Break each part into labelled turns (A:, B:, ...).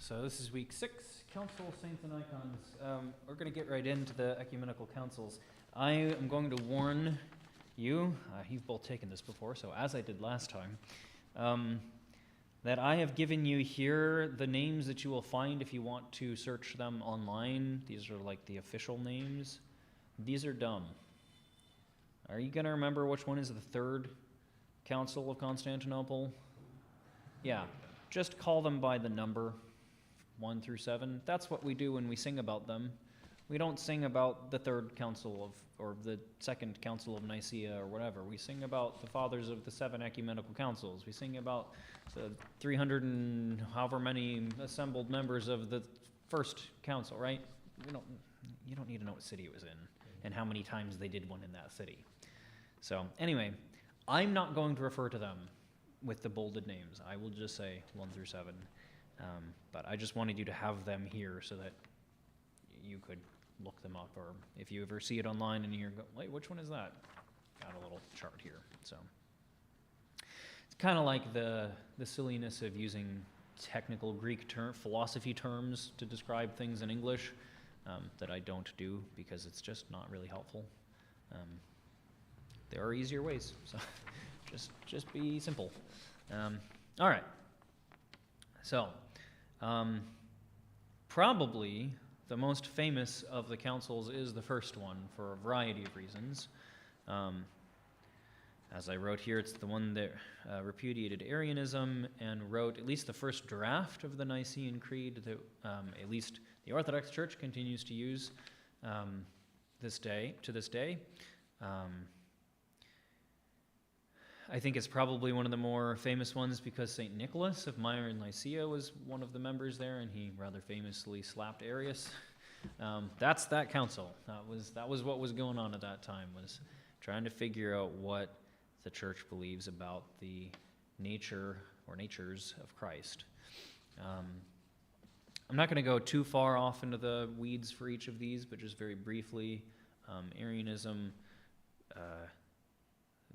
A: So this is week 6, Council, Saints, and Icons. We're going to get right into the ecumenical councils. I am going to warn you, you've both taken this before, so as I did last time, that I have given you here the names that you will find if you want to search them online. These are like the official names. These are dumb. Are you going to remember which one is the third Council of Constantinople? Yeah, just call them by the number, 1 through 7. That's what we do when we sing about them. We don't sing about the third council or the second council of Nicaea or whatever. We sing about the fathers of the 7 ecumenical councils. We sing about the 300 and however many assembled members of the first council, right? You don't need to know what city it was in and how many times they did one in that city. So anyway, I'm not going to refer to them with the bolded names. I will just say 1 through 7. But I just wanted you to have them here so that you could look them up, or if you ever see it online and you're going, wait, which one is that? Got a little chart here. So it's kind of like the silliness of using technical Greek philosophy terms to describe things in English that I don't do because it's just not really helpful. There are easier ways, so just be simple. All right. So, probably the most famous of the councils is the first one for a variety of reasons. As I wrote here, it's the one that repudiated Arianism and wrote at least the first draft of the Nicene Creed that at least the Orthodox Church continues to use to this day. I think it's probably one of the more famous ones because St. Nicholas of Myra and Nicaea was one of the members there, and he rather famously slapped Arius. That's that council. That was what was going on at that time, was trying to figure out what the church believes about the nature or natures of Christ. I'm not going to go too far off into the weeds for each of these, but just very briefly, Arianism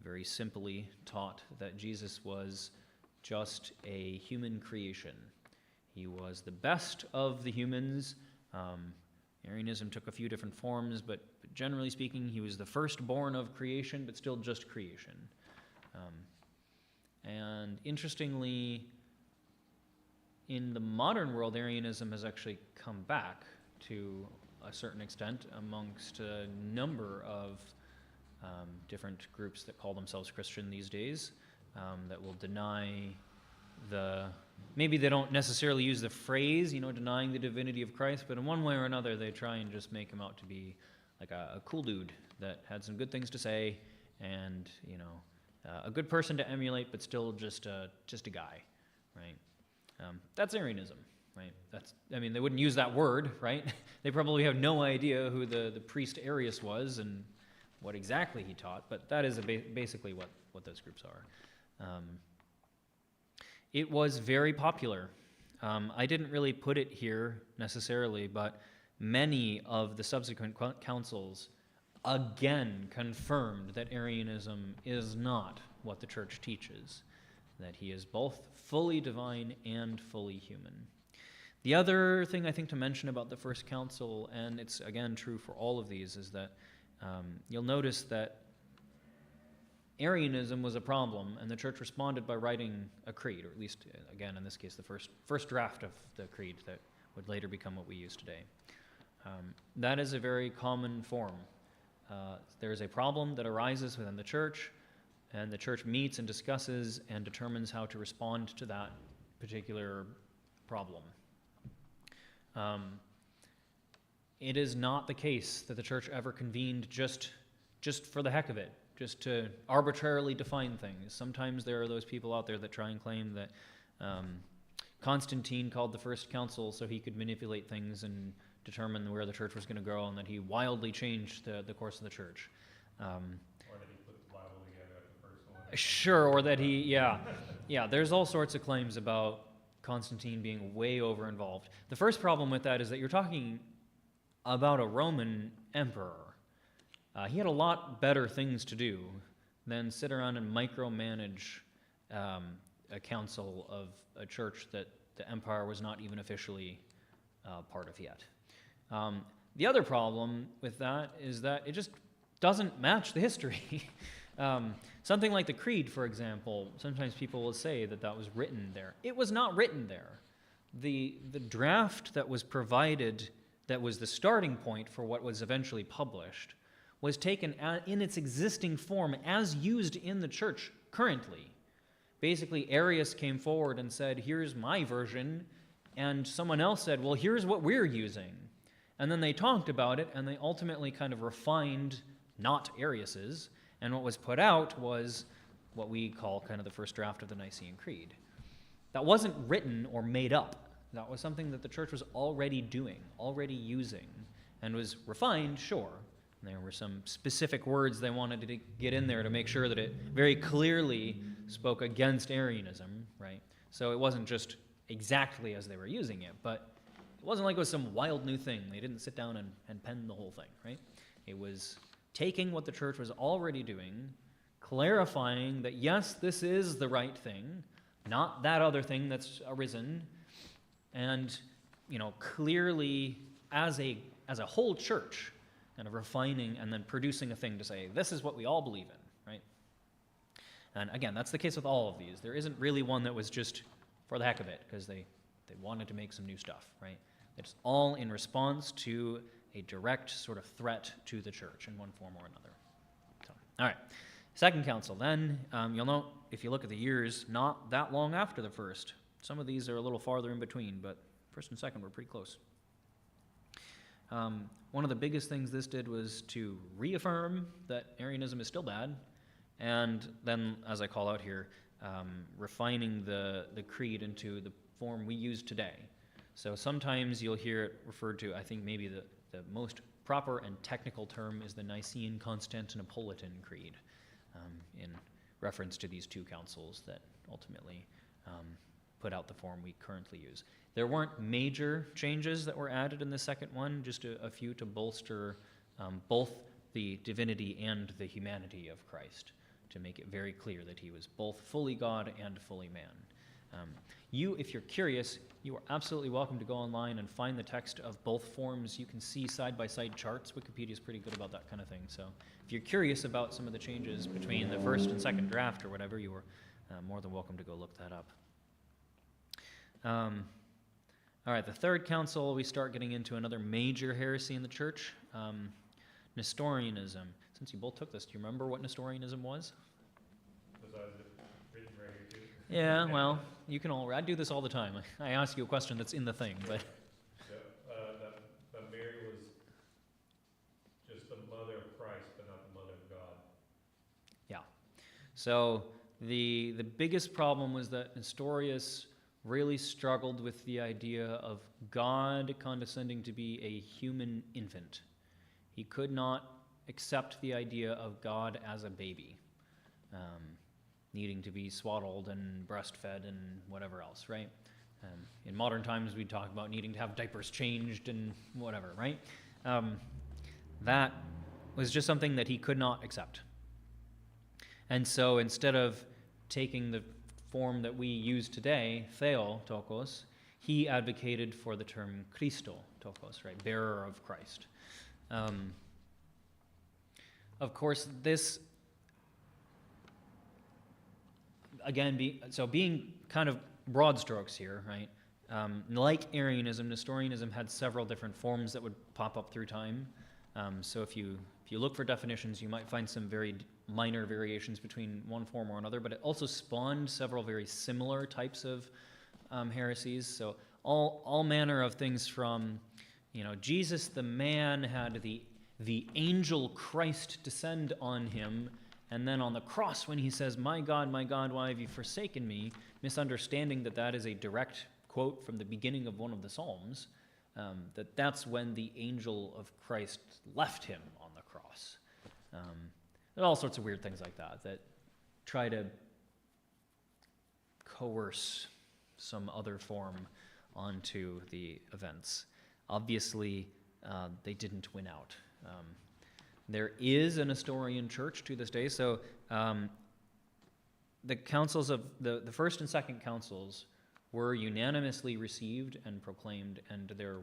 A: very simply taught that Jesus was just a human creation. He was the best of the humans. Arianism took a few different forms, but generally speaking, he was the firstborn of creation, but still just creation. And interestingly, in the modern world, Arianism has actually come back to a certain extent amongst a number of different groups that call themselves Christian these days, that will deny maybe they don't necessarily use the phrase, denying the divinity of Christ, but in one way or another they try and just make him out to be like a cool dude that had some good things to say and, a good person to emulate, but still just a guy, right? That's Arianism, right? They wouldn't use that word, right? They probably have no idea who the priest Arius was and what exactly he taught, but that is basically what those groups are. It was very popular. I didn't really put it here necessarily, but many of the subsequent councils again confirmed that Arianism is not what the church teaches, that he is both fully divine and fully human. The other thing I think to mention about the first council, and it's again true for all of these, is that you'll notice that Arianism was a problem, and the church responded by writing a creed, or at least, again, in this case, the first draft of the creed that would later become what we use today. That is a very common form. There is a problem that arises within the church, and the church meets and discusses and determines how to respond to that particular problem. It is not the case that the church ever convened just for the heck of it, just to arbitrarily define things. Sometimes there are those people out there that try and claim that Constantine called the first council so he could manipulate things and determine where the church was going to go, and that he wildly changed the course of the church.
B: Or that he put the Bible together at the first one.
A: Sure, or that yeah, there's all sorts of claims about Constantine being way over involved. The first problem with that is that you're talking about a Roman emperor. He had a lot better things to do than sit around and micromanage a council of a church that the empire was not even officially part of yet. The other problem with that is that it just doesn't match the history. Something like the Creed, for example, sometimes people will say that that was written there. It was not written there. The draft that was provided, that was the starting point for what was eventually published, was taken in its existing form as used in the church currently. Basically, Arius came forward and said, here's my version, and someone else said, well, here's what we're using. And then they talked about it, and they ultimately kind of refined not Arius's, and what was put out was what we call kind of the first draft of the Nicene Creed. That wasn't written or made up. That was something that the church was already doing, already using, and was refined, sure. And there were some specific words they wanted to get in there to make sure that it very clearly spoke against Arianism, right? So it wasn't just exactly as they were using it, but it wasn't like it was some wild new thing. They didn't sit down and pen the whole thing, right? It was taking what the church was already doing, clarifying that, yes, this is the right thing, not that other thing that's arisen, and, clearly as a whole church, kind of refining and then producing a thing to say, this is what we all believe in, right? And again, that's the case with all of these. There isn't really one that was just for the heck of it, because they wanted to make some new stuff, right? It's all in response to a direct sort of threat to the church in one form or another. So, all right. Second council, then, you'll note, if you look at the years, not that long after the first. Some of these are a little farther in between, but first and second were pretty close. One of the biggest things this did was to reaffirm that Arianism is still bad, and then, as I call out here, refining the creed into the form we use today. So sometimes you'll hear it referred to, I think maybe the most proper and technical term is the Nicene Constantinopolitan Creed, in reference to these two councils that ultimately put out the form we currently use. There weren't major changes that were added in the second one, just a few to bolster both the divinity and the humanity of Christ, to make it very clear that he was both fully God and fully man. If you're curious, you are absolutely welcome to go online and find the text of both forms. You can see side-by-side charts. Wikipedia is pretty good about that kind of thing. So if you're curious about some of the changes between the first and second draft or whatever, you are more than welcome to go look that up. All right, the third council, we start getting into another major heresy in the church, Nestorianism. Since you both took this, do you remember what Nestorianism was?
B: Written right here too.
A: Yeah, well, you can all, I do this all the time. I ask you a question that's in the thing, but.
B: That Mary was just the mother of Christ, but not the mother of God.
A: Yeah. So the biggest problem was that Nestorius really struggled with the idea of God condescending to be a human infant. He could not accept the idea of God as a baby, needing to be swaddled and breastfed and whatever else, right? In modern times, we talk about needing to have diapers changed and whatever, right? That was just something that he could not accept. And so instead of taking the form that we use today, Theotokos, he advocated for the term Christotokos, right? Bearer of Christ. Of course, this, again, being kind of broad strokes here, right? Like Arianism, Nestorianism had several different forms that would pop up through time. So if you look for definitions, you might find some very minor variations between one form or another, but it also spawned several very similar types of heresies. So all manner of things from, Jesus the man had the angel Christ descend on him, and then on the cross when he says, my God, why have you forsaken me?" Misunderstanding that is a direct quote from the beginning of one of the Psalms, that's when the angel of Christ left him on the cross. There are all sorts of weird things like that try to coerce some other form onto the events. Obviously, they didn't win out. There is a Nestorian church to this day, so the councils of the first and second councils were unanimously received and proclaimed, and there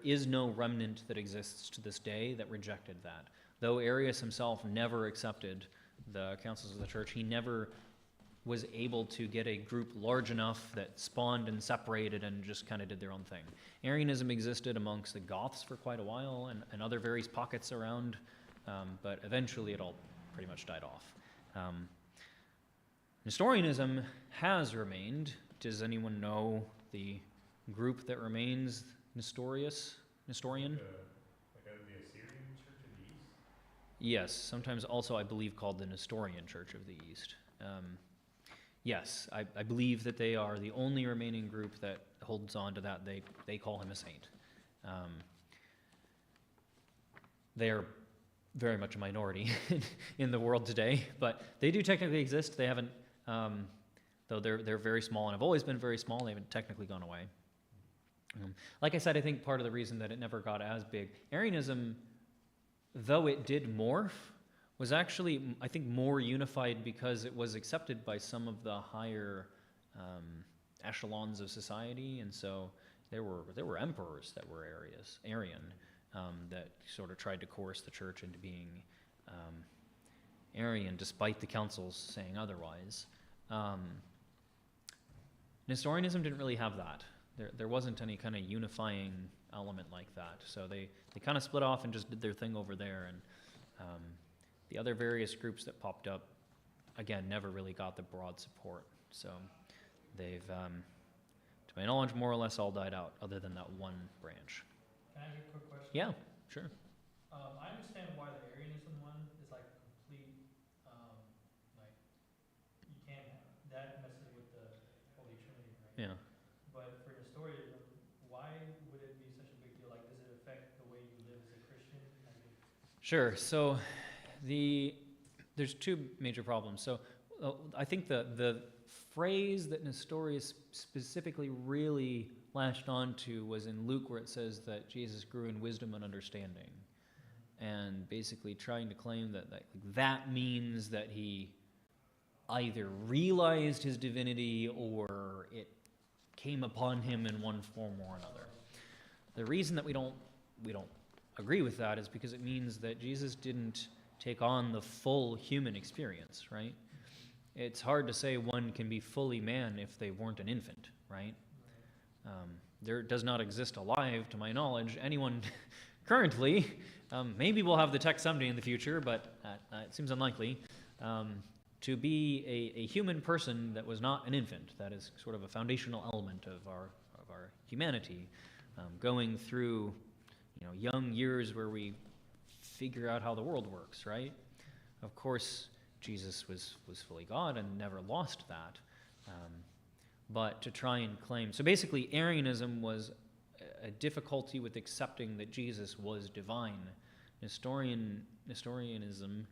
A: is no remnant that exists to this day that rejected that. Though Arius himself never accepted the councils of the church, he never was able to get a group large enough that spawned and separated and just kind of did their own thing. Arianism existed amongst the Goths for quite a while and other various pockets around, but eventually it all pretty much died off. Nestorianism has remained. Does anyone know the group that remains Nestorian?
B: The Assyrian Church of the East?
A: Yes, sometimes also I believe called the Nestorian Church of the East. Yes, I believe that they are the only remaining group that holds on to that. They call him a saint. They are very much a minority in the world today, but they do technically exist. They haven't, though they're very small and have always been very small. They haven't technically gone away. Like I said, I think part of the reason that it never got as big, Arianism, though it did morph, was actually, I think, more unified because it was accepted by some of the higher echelons of society, and so there were emperors that were Arian, that sort of tried to coerce the church into being Arian, despite the councils saying otherwise. Nestorianism didn't really have that. There wasn't any kind of unifying element like that, so they kind of split off and just did their thing over there, and the other various groups that popped up, again, never really got the broad support. So they've, to my knowledge, more or less all died out, other than that one branch.
C: Can I ask you a quick question?
A: Yeah, sure.
C: I understand why the Arianism one is like complete, like, you can't, that messes with the Holy Trinity, right?
A: Yeah.
C: But for Nestorianism, why would it be such a big deal? Like, does it affect the way you live as a Christian?
A: Sure. So there's two major problems. So I think the phrase that Nestorius specifically really latched onto was in Luke, where it says that Jesus grew in wisdom and understanding, and basically trying to claim that means that he either realized his divinity or it came upon him in one form or another. The reason that we don't agree with that is because it means that Jesus didn't take on the full human experience, right? It's hard to say one can be fully man if they weren't an infant, right? There does not exist alive, to my knowledge, anyone currently, maybe we'll have the tech someday in the future, but it seems unlikely, to be a human person that was not an infant. That is sort of a foundational element of our humanity, going through young years where we figure out how the world works, right? Of course, Jesus was fully God and never lost that. But to try and claim... So basically, Arianism was a difficulty with accepting that Jesus was divine. Nestorianism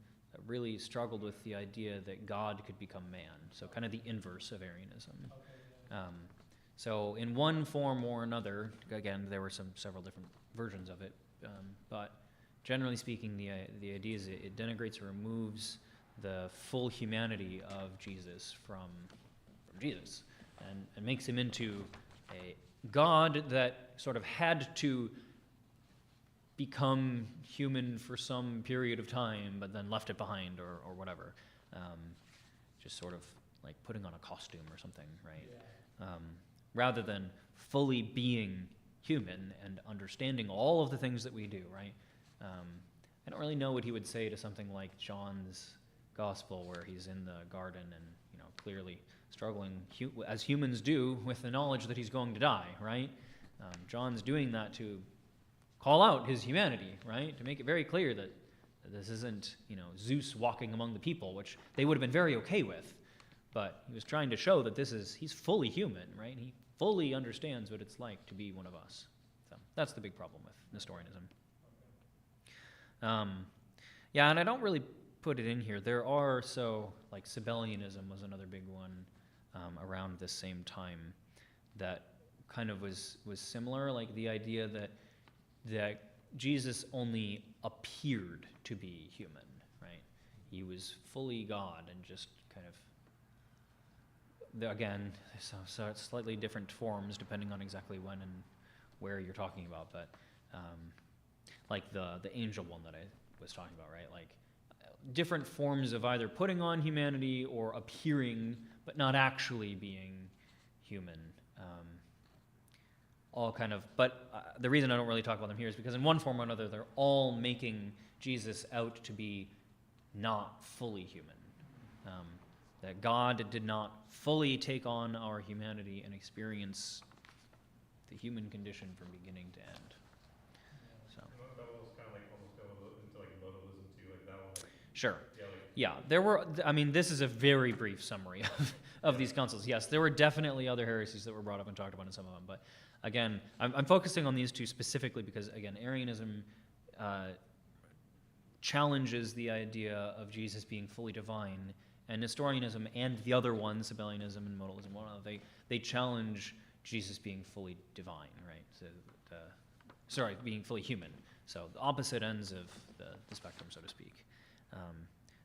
A: really struggled with the idea that God could become man, so kind of the inverse of Arianism. So in one form or another, again, there were several different versions of it, but generally speaking, the idea is it denigrates or removes the full humanity of Jesus from Jesus, and makes him into a God that sort of had to become human for some period of time, but then left it behind or whatever. Just sort of like putting on a costume or something, right? Yeah. Rather than fully being human and understanding all of the things that we do, right? I don't really know what he would say to something like John's Gospel, where he's in the garden and clearly struggling, as humans do, with the knowledge that he's going to die, right? John's doing that to call out his humanity, right? To make it very clear that this isn't, Zeus walking among the people, which they would have been very okay with. But he was trying to show that he's fully human, right? He fully understands what it's like to be one of us. So that's the big problem with Nestorianism. Yeah, and I don't really put it in here. There are, like Sabellianism was another big one around this same time that kind of was similar, like the idea that Jesus only appeared to be human, right? He was fully God and just kind of again, so it's slightly different forms depending on exactly when and where you're talking about, but like the angel one that I was talking about, right? Like different forms of either putting on humanity or appearing but not actually being human. All kind of, but the reason I don't really talk about them here is because in one form or another, they're all making Jesus out to be not fully human. That God did not fully take on our humanity and experience the human condition from beginning to end. So.
B: That one was kind of like almost going into like modalism too, like that one.
A: Sure.
B: Yeah, like,
A: Yeah, there were, I mean, this is a very brief summary of these councils. Yes, there were definitely other heresies that were brought up and talked about in some of them, but again, I'm focusing on these two specifically because, again, Arianism challenges the idea of Jesus being fully divine, and Nestorianism and the other ones, Sabellianism and modalism, they challenge Jesus being fully divine, right? So, being fully human. So the opposite ends of the spectrum, so to speak.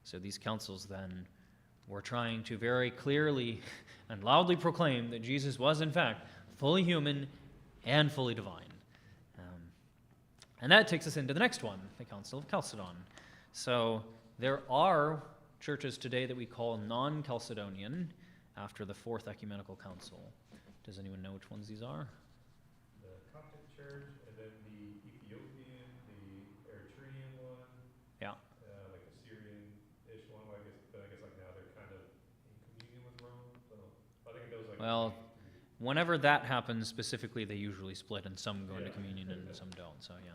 A: So these councils then were trying to very clearly and loudly proclaim that Jesus was, in fact, fully human and fully divine. And that takes us into the next one, the Council of Chalcedon. So there are churches today that we call non-Chalcedonian after the Fourth Ecumenical Council. Does anyone know which ones these are?
B: the Coptic Church, and then the Ethiopian, the Eritrean one.
A: Yeah.
B: Like a Syrian-ish one. Well, I guess like now they're kind of in communion with Rome. So I think those like.
A: Well, whenever that happens, specifically, they usually split, and some go into
B: Yeah.
A: communion and some don't. So yeah.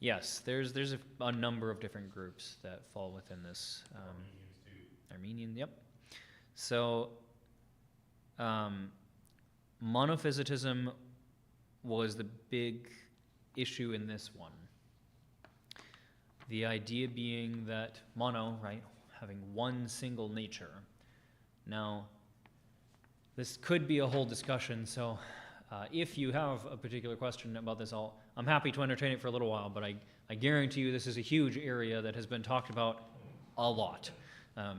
A: Yes, there's a number of different groups that fall within this.
B: Armenians too.
A: Armenian, yep. So, monophysitism was the big issue in this one. The idea being that mono, right, having one single nature. Now, this could be a whole discussion, so if you have a particular question about this, I'm happy to entertain it for a little while, but I guarantee you this is a huge area that has been talked about a lot.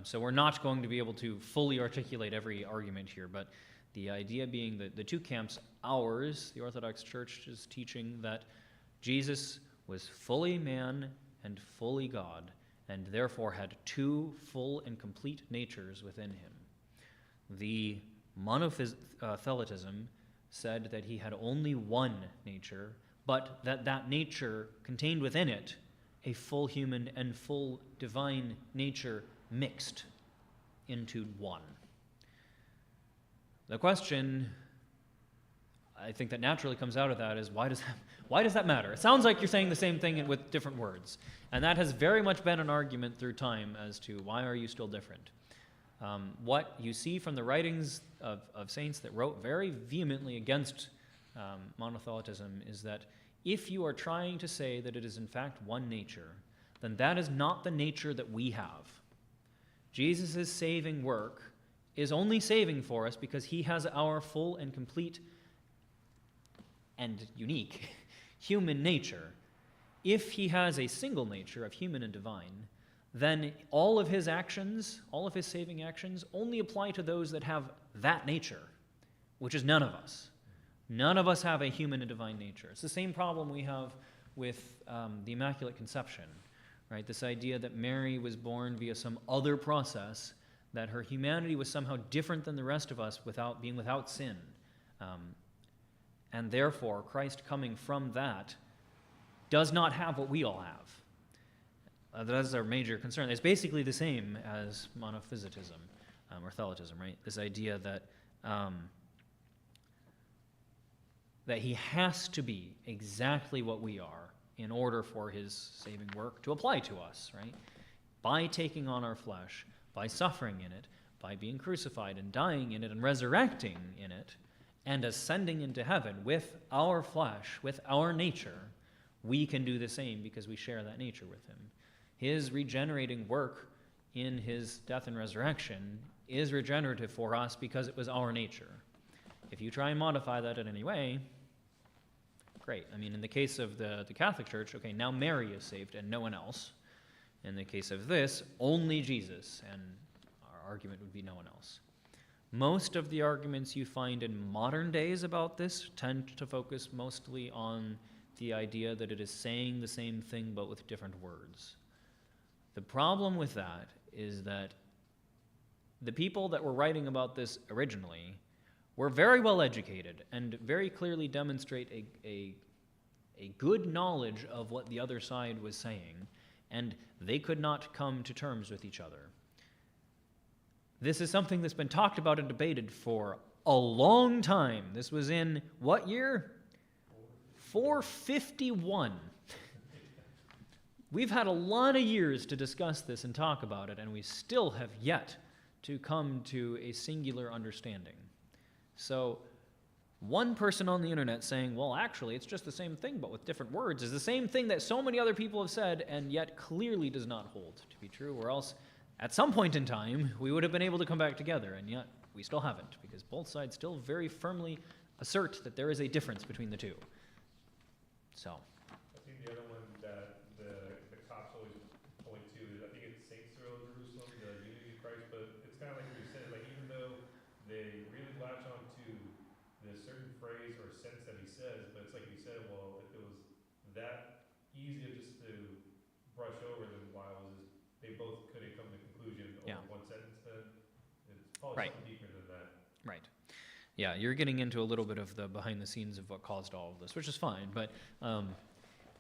A: So we're not going to be able to fully articulate every argument here, but the idea being that the two camps, ours, the Orthodox Church, is teaching that Jesus was fully man and fully God, and therefore had two full and complete natures within him. The monothelitism said that he had only one nature, but that nature contained within it a full human and full divine nature mixed into one. The question, I think, that naturally comes out of that is, why does that matter? It sounds like you're saying the same thing with different words. And that has very much been an argument through time as to why are you still different? What you see from the writings of saints that wrote very vehemently against monothelitism is that if you are trying to say that it is in fact one nature, then that is not the nature that we have. Jesus' saving work is only saving for us because he has our full and complete and unique human nature. If he has a single nature of human and divine, then all of his actions, all of his saving actions, only apply to those that have that nature, which is none of us. None of us have a human and divine nature. It's the same problem we have with the Immaculate Conception, right? This idea that Mary was born via some other process, that her humanity was somehow different than the rest of us without sin. And therefore, Christ coming from that does not have what we all have. That is our major concern. It's basically the same as monophysitism or thelitism, right? This idea that that he has to be exactly what we are in order for his saving work to apply to us, right? By taking on our flesh, by suffering in it, by being crucified and dying in it and resurrecting in it, and ascending into heaven with our flesh, with our nature, we can do the same because we share that nature with him. His regenerating work in his death and resurrection is regenerative for us because it was our nature. If you try and modify that in any way, great. I mean, in the case of the Catholic Church, okay, now Mary is saved and no one else. In the case of this, only Jesus, and our argument would be no one else. Most of the arguments you find in modern days about this tend to focus mostly on the idea that it is saying the same thing but with different words. The problem with that is that the people that were writing about this originally were very well educated and very clearly demonstrate a good knowledge of what the other side was saying, and they could not come to terms with each other. This is something that's been talked about and debated for a long time. This was in what year? 451. We've had a lot of years to discuss this and talk about it, and we still have yet to come to a singular understanding. So, one person on the internet saying, well, actually, it's just the same thing, but with different words, is the same thing that so many other people have said, and yet clearly does not hold to be true, or else, at some point in time, we would have been able to come back together, and yet we still haven't, because both sides still very firmly assert that there is a difference between the two. So.
B: I think the other one that the cops always point to is, I think it's St. Cyril of Jerusalem, the unity of Christ, but it's kind of like you said, like even though they really latch on to this certain phrase or sentence that he says, but it's like you said, well, if it was that easy just to brush over, then why was this, they both couldn't come to a conclusion over one sentence, then it's probably something deeper than that.
A: Right. Yeah, you're getting into a little bit of the behind the scenes of what caused all of this, which is fine. But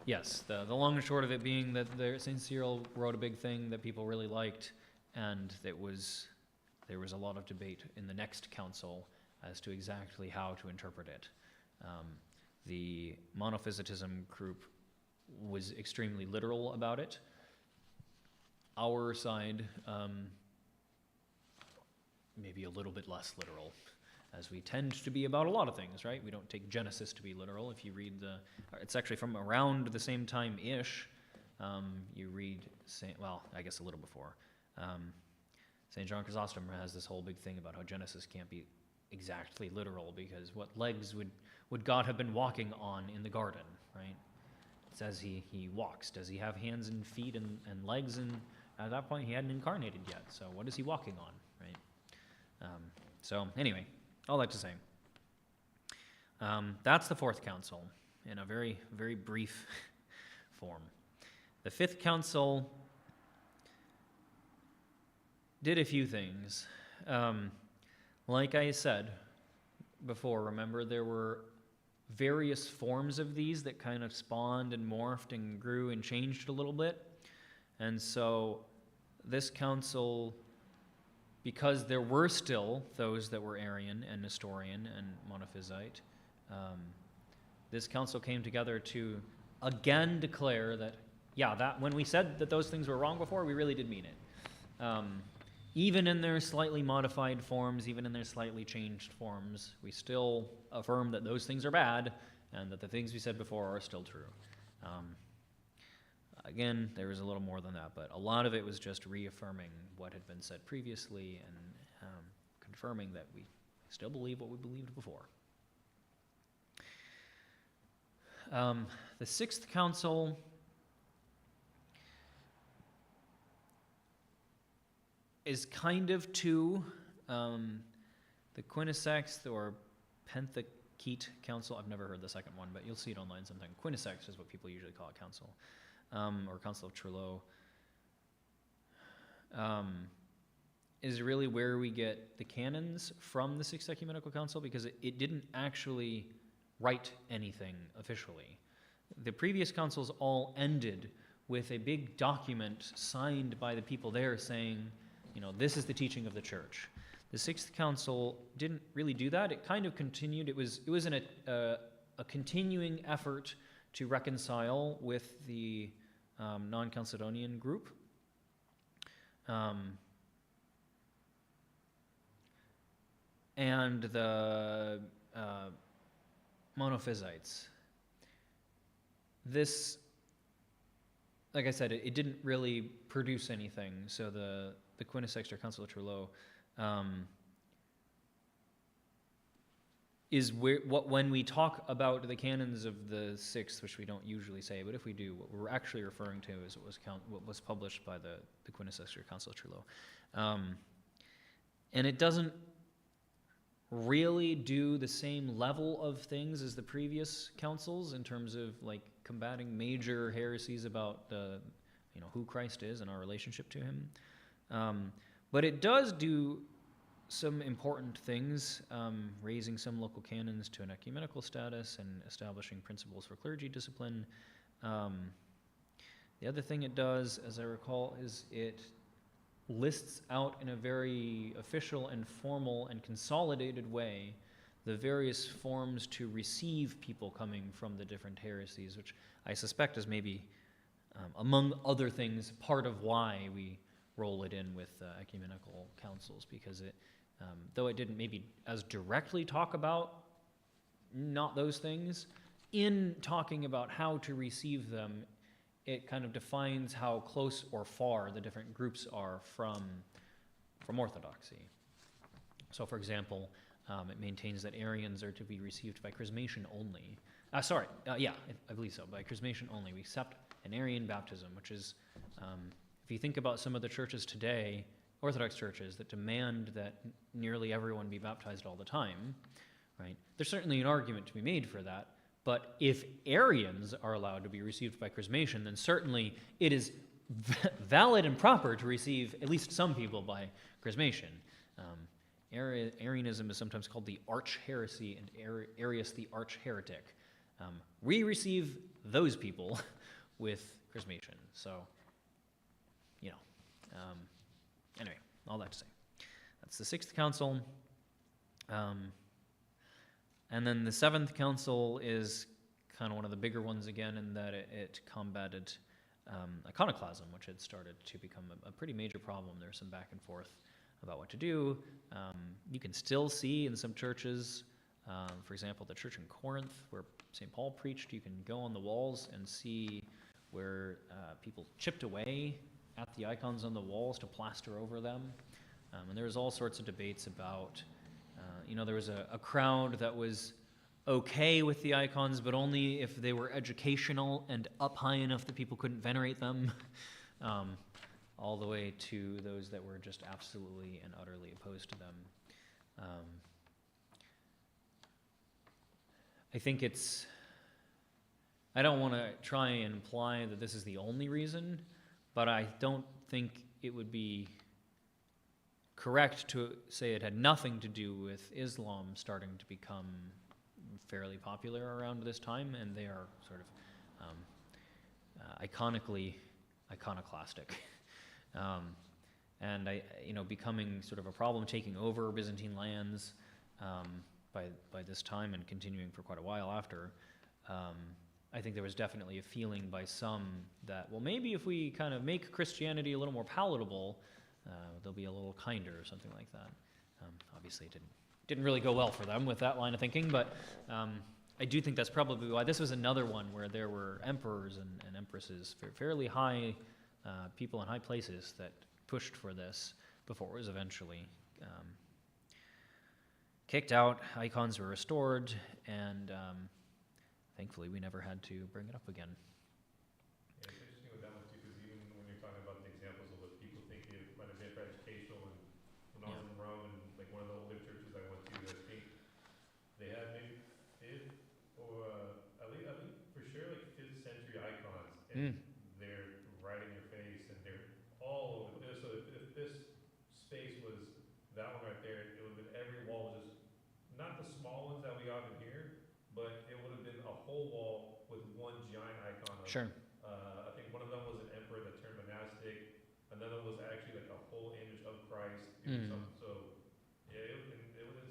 A: yes, the long and short of it being that St. Cyril wrote a big thing that people really liked, and there was a lot of debate in the next council as to exactly how to interpret it. The monophysitism group was extremely literal about it. Our side, maybe a little bit less literal, as we tend to be about a lot of things, right? We don't take Genesis to be literal. If you read it's actually from around the same time-ish. You read, I guess a little before. St. John Chrysostom has this whole big thing about how Genesis can't be exactly literal, because what legs would God have been walking on in the garden, right? It says he walks. Does he have hands and feet and legs? And at that point, he hadn't incarnated yet. So what is he walking on, right? So anyway, all that to say, that's the Fourth Council in a very, very brief form. The Fifth Council did a few things. Like I said before, remember, there were various forms of these that kind of spawned and morphed and grew and changed a little bit. And so this council, because there were still those that were Arian and Nestorian and Monophysite, this council came together to again declare that, that when we said that those things were wrong before, we really did mean it. Even in their slightly modified forms, even in their slightly changed forms, we still affirm that those things are bad and that the things we said before are still true. Again, there was a little more than that, but a lot of it was just reaffirming what had been said previously and confirming that we still believe what we believed before. The Sixth Council is kind of two. The Quinisext or Penthekete Council, I've never heard the second one, but you'll see it online sometime. Quinisext is what people usually call a council, or Council of Trello, is really where we get the canons from the Sixth Ecumenical Council, because it didn't actually write anything officially. The previous councils all ended with a big document signed by the people there saying, this is the teaching of the church. The Sixth Council didn't really do that. It kind of continued. It was a continuing effort to reconcile with the non-Chalcedonian group. And the Monophysites. This, like I said, it didn't really produce anything. So the Quinisext or Council of Trello is when we talk about the canons of the Sixth, which we don't usually say, but if we do, what we're actually referring to is what was published by the Quinisext or Council of Trello. And it doesn't really do the same level of things as the previous councils in terms of like combating major heresies about who Christ is and our relationship to him. But it does do some important things, raising some local canons to an ecumenical status and establishing principles for clergy discipline. The other thing it does, as I recall, is it lists out in a very official and formal and consolidated way the various forms to receive people coming from the different heresies, which I suspect is maybe, among other things, part of why we roll it in with ecumenical councils, because it, though it didn't maybe as directly talk about not those things, in talking about how to receive them, it kind of defines how close or far the different groups are from Orthodoxy. So, for example, it maintains that Arians are to be received by chrismation only. I believe so, by chrismation only. We accept an Arian baptism, which is, if you think about some of the churches today, Orthodox churches that demand that nearly everyone be baptized all the time, right? There's certainly an argument to be made for that. But if Arians are allowed to be received by chrismation, then certainly it is valid and proper to receive at least some people by chrismation. Arianism is sometimes called the arch heresy and Arius the arch heretic. We receive those people with chrismation. So, anyway, all that to say. That's the Sixth Council. And then the Seventh Council is kind of one of the bigger ones again, in that it combated iconoclasm, which had started to become a pretty major problem. There's some back and forth about what to do. You can still see in some churches, for example, the church in Corinth, where St. Paul preached, you can go on the walls and see where people chipped away at the icons on the walls to plaster over them. And there was all sorts of debates about there was a crowd that was okay with the icons, but only if they were educational and up high enough that people couldn't venerate them, all the way to those that were just absolutely and utterly opposed to them. I think I don't want to try and imply that this is the only reason, but I don't think it would be correct to say it had nothing to do with Islam starting to become fairly popular around this time, and they are sort of iconoclastic, and becoming sort of a problem, taking over Byzantine lands by this time and continuing for quite a while after. I think there was definitely a feeling by some that, well, maybe if we kind of make Christianity a little more palatable, they'll be a little kinder or something like that. Obviously, it didn't really go well for them with that line of thinking, but I do think that's probably why. This was another one where there were emperors and empresses, fairly high people in high places that pushed for this before it was eventually kicked out. Icons were restored, and thankfully we never had to bring it up again.
B: Yeah, it's interesting with that one too, because even when you're talking about the examples of what people think it might have been for educational, and when I was in Rome, and like one of the older churches I went to, I think they had maybe at least for sure like 5th century icons, and they're right in your face, and they're all over this. So if this space was that one right there, it would have been every wall was just not the small ones that we often hear, but it would have been a whole wall with one giant icon of,
A: Sure.
B: I think one of them was an emperor that turned monastic. Another was actually like a whole image of Christ. So yeah, it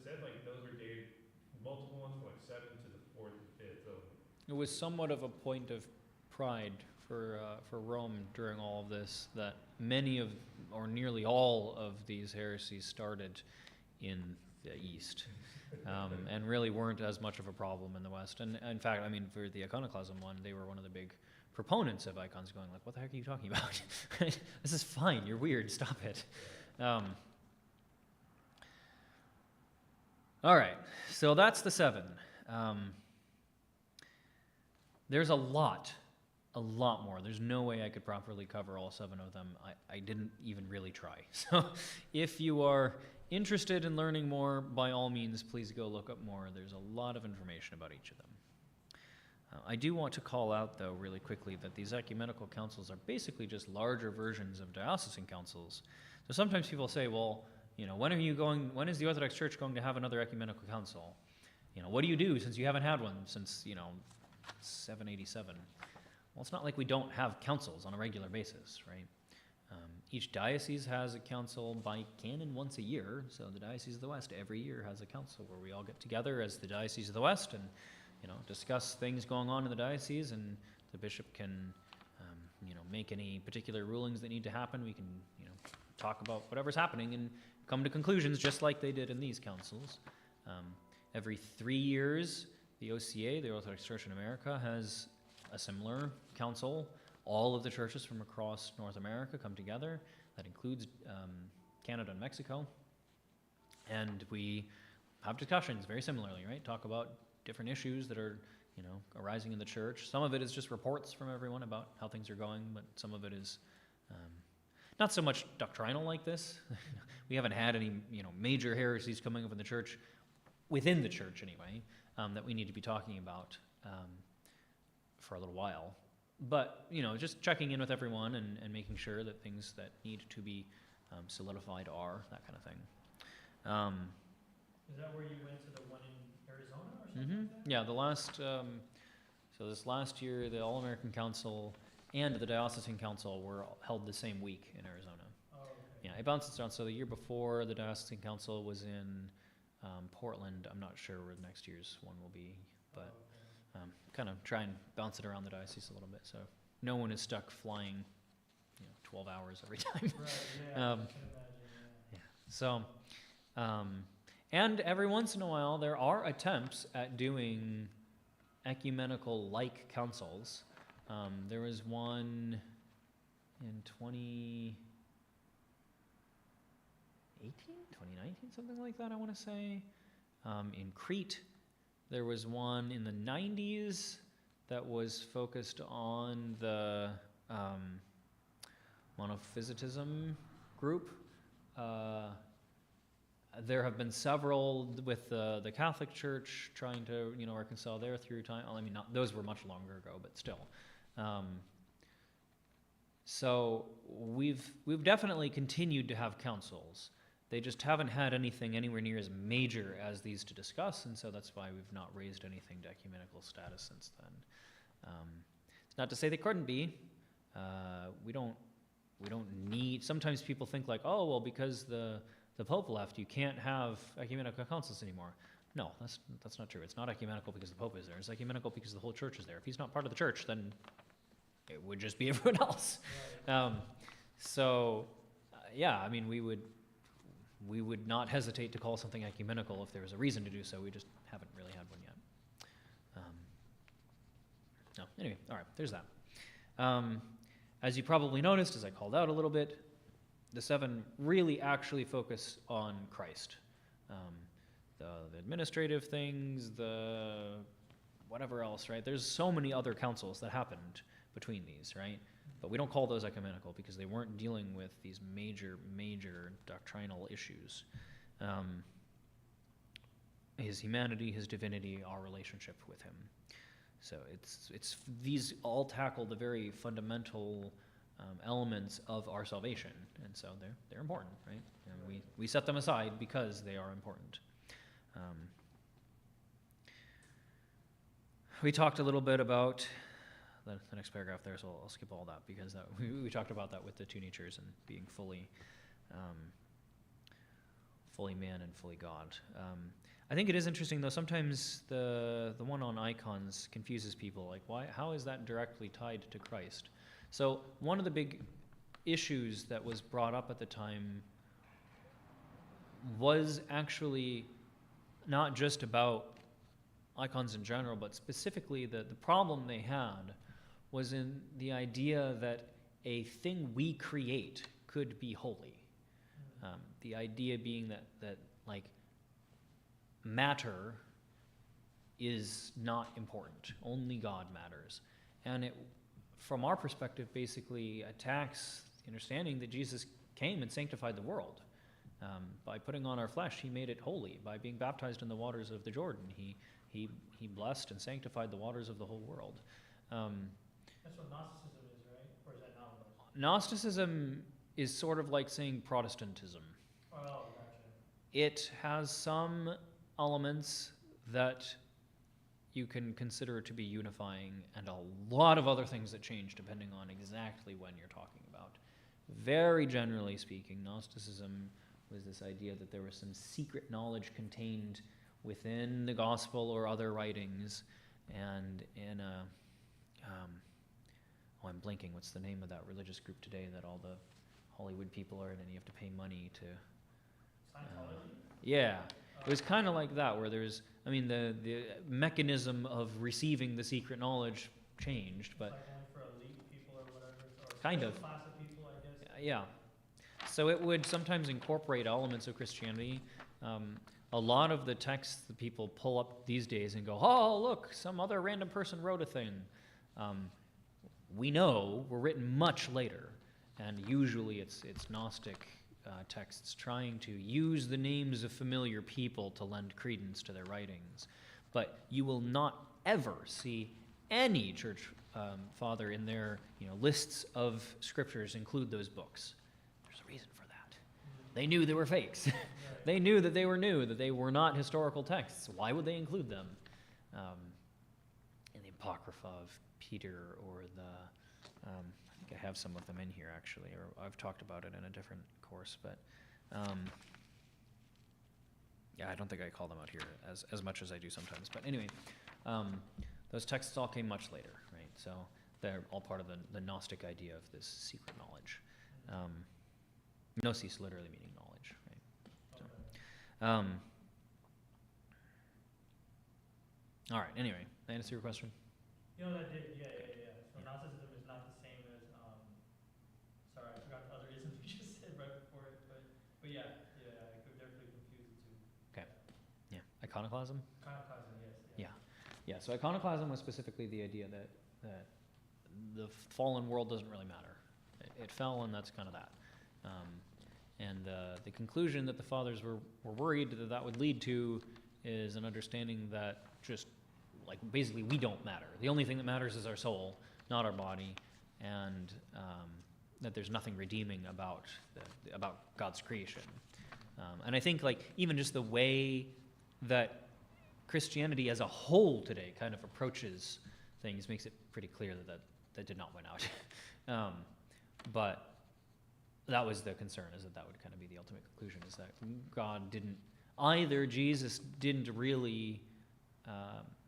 B: said like those were dated, multiple ones from like 7th to the 4th and 5th. So
A: It was somewhat of a point of pride for Rome during all of this, that many of, or nearly all of these heresies started in the East, and really weren't as much of a problem in the West. And in fact, I mean, for the iconoclasm one, they were one of the big proponents of icons, going like, what the heck are you talking about? This is fine, you're weird, stop it. All right, so that's the 7. There's a lot more. There's no way I could properly cover all 7 of them. I didn't even really try. So if you are interested in learning more, by all means, please go look up more. There's a lot of information about each of them. I do want to call out, though, really quickly, that these ecumenical councils are basically just larger versions of diocesan councils. So sometimes people say, well, when is the Orthodox Church going to have another ecumenical council? What do you do since you haven't had one since, 787? Well, it's not like we don't have councils on a regular basis, right? Each diocese has a council by canon once a year. So the Diocese of the West every year has a council where we all get together as the Diocese of the West and discuss things going on in the diocese, and the bishop can, make any particular rulings that need to happen. We can, talk about whatever's happening and come to conclusions just like they did in these councils. Every 3 years, the OCA, the Orthodox Church in America, has a similar council. All of the churches from across North America come together. That includes Canada and Mexico. And we have discussions very similarly, right? Talk about different issues that are, arising in the church. Some of it is just reports from everyone about how things are going, but some of it is not so much doctrinal like this. We haven't had any, major heresies coming up in the church, within the church anyway, that we need to be talking about for a little while. But, just checking in with everyone and making sure that things that need to be solidified are, that kind of thing.
C: Is that where you went to the one in Arizona or something like that?
A: Yeah, so this last year, the All-American Council and the Diocesan Council were held the same week in Arizona.
C: Oh, okay.
A: Yeah, it bounces around. So the year before, the Diocesan Council was in Portland. I'm not sure where the next year's one will be, but kind of try and bounce it around the diocese a little bit, so no one is stuck flying 12 hours every time.
C: Right, yeah, I can imagine,
A: So, and every once in a while there are attempts at doing ecumenical-like councils. There was one in 2018, 2019, something like that, I want to say, in Crete. There was one in the 90s that was focused on the monophysitism group. There have been several with the Catholic Church trying to, reconcile there through time. Well, I mean, those were much longer ago, but still. So we've definitely continued to have councils. They just haven't had anything anywhere near as major as these to discuss, and so that's why we've not raised anything to ecumenical status since then. It's not to say they couldn't be. We don't need. Sometimes people think like, oh, well, because the Pope left, you can't have ecumenical councils anymore. No, that's not true. It's not ecumenical because the Pope is there. It's ecumenical because the whole church is there. If he's not part of the church, then it would just be everyone else.
C: Right.
A: Yeah, I mean, we would not hesitate to call something ecumenical if there was a reason to do so. We just haven't really had one yet. Anyway, all right, there's that. As you probably noticed, as I called out a little bit, the 7 really actually focus on Christ. The administrative things, the whatever else, right? There's so many other councils that happened between these, right? But we don't call those ecumenical because they weren't dealing with these major doctrinal issues. His humanity, his divinity, our relationship with him. So it's these all tackle the very fundamental elements of our salvation, and so they're important, right? And we set them aside because they are important. We talked a little bit about the next paragraph there, so I'll skip all that because we talked about that with the two natures and being fully man and fully God. I think it is interesting though. Sometimes the one on icons confuses people. Like, how is that directly tied to Christ? So one of the big issues that was brought up at the time was actually not just about icons in general, but specifically the problem they had was in the idea that a thing we create could be holy. The idea being that like matter is not important. Only God matters. And it, from our perspective, basically attacks the understanding that Jesus came and sanctified the world. By putting on our flesh, he made it holy. By being baptized in the waters of the Jordan, he blessed and sanctified the waters of the whole world.
C: That's what Gnosticism is, right? Or is that not what it is?
A: Gnosticism is sort of like saying Protestantism.
C: Oh, gotcha.
A: It has some elements that you can consider to be unifying, and a lot of other things that change depending on exactly when you're talking about. Very generally speaking, Gnosticism was this idea that there was some secret knowledge contained within the gospel or other writings, and in a, I'm blanking, what's the name of that religious group today that all the Hollywood people are in, and you have to pay money to...
C: Scientology?
A: Yeah, it was kind of like that, where there's, the mechanism of receiving the secret knowledge changed, but...
C: Like only for elite people or whatever? Or
A: kind of.
C: Class of people, I guess?
A: Yeah. So it would sometimes incorporate elements of Christianity. A lot of the texts that people pull up these days and go, oh, look, some other random person wrote a thing. We know were written much later, and usually it's Gnostic texts trying to use the names of familiar people to lend credence to their writings. But you will not ever see any church father in their lists of scriptures include those books. There's a reason for that. They knew they were fakes. They knew that they were new, that they were not historical texts. Why would they include them? In the Apocrypha of Peter, or the, I think I have some of them in here actually, or I've talked about it in a different course, but yeah, I don't think I call them out here as much as I do sometimes. But anyway, those texts all came much later, right? So they're all part of the Gnostic idea of this secret knowledge. Gnosis literally meaning knowledge, right? So, all right, anyway, did I answer your question?
C: That did, yeah. So Gnosticism is not the same as, sorry, I forgot the other isms you just said right before it, but yeah, I could definitely confuse the two.
A: Okay, yeah, iconoclasm?
C: Iconoclasm, yes.
A: Yeah, so iconoclasm was specifically the idea that the fallen world doesn't really matter. It fell, and that's kind of that. And the conclusion that the fathers were worried that would lead to is an understanding that just, like, basically we don't matter. The only thing that matters is our soul, not our body, and that there's nothing redeeming about God's creation. And I think, like, even just the way that Christianity as a whole today kind of approaches things makes it pretty clear that did not win out. But that was the concern, is that would kind of be the ultimate conclusion, is that Jesus didn't really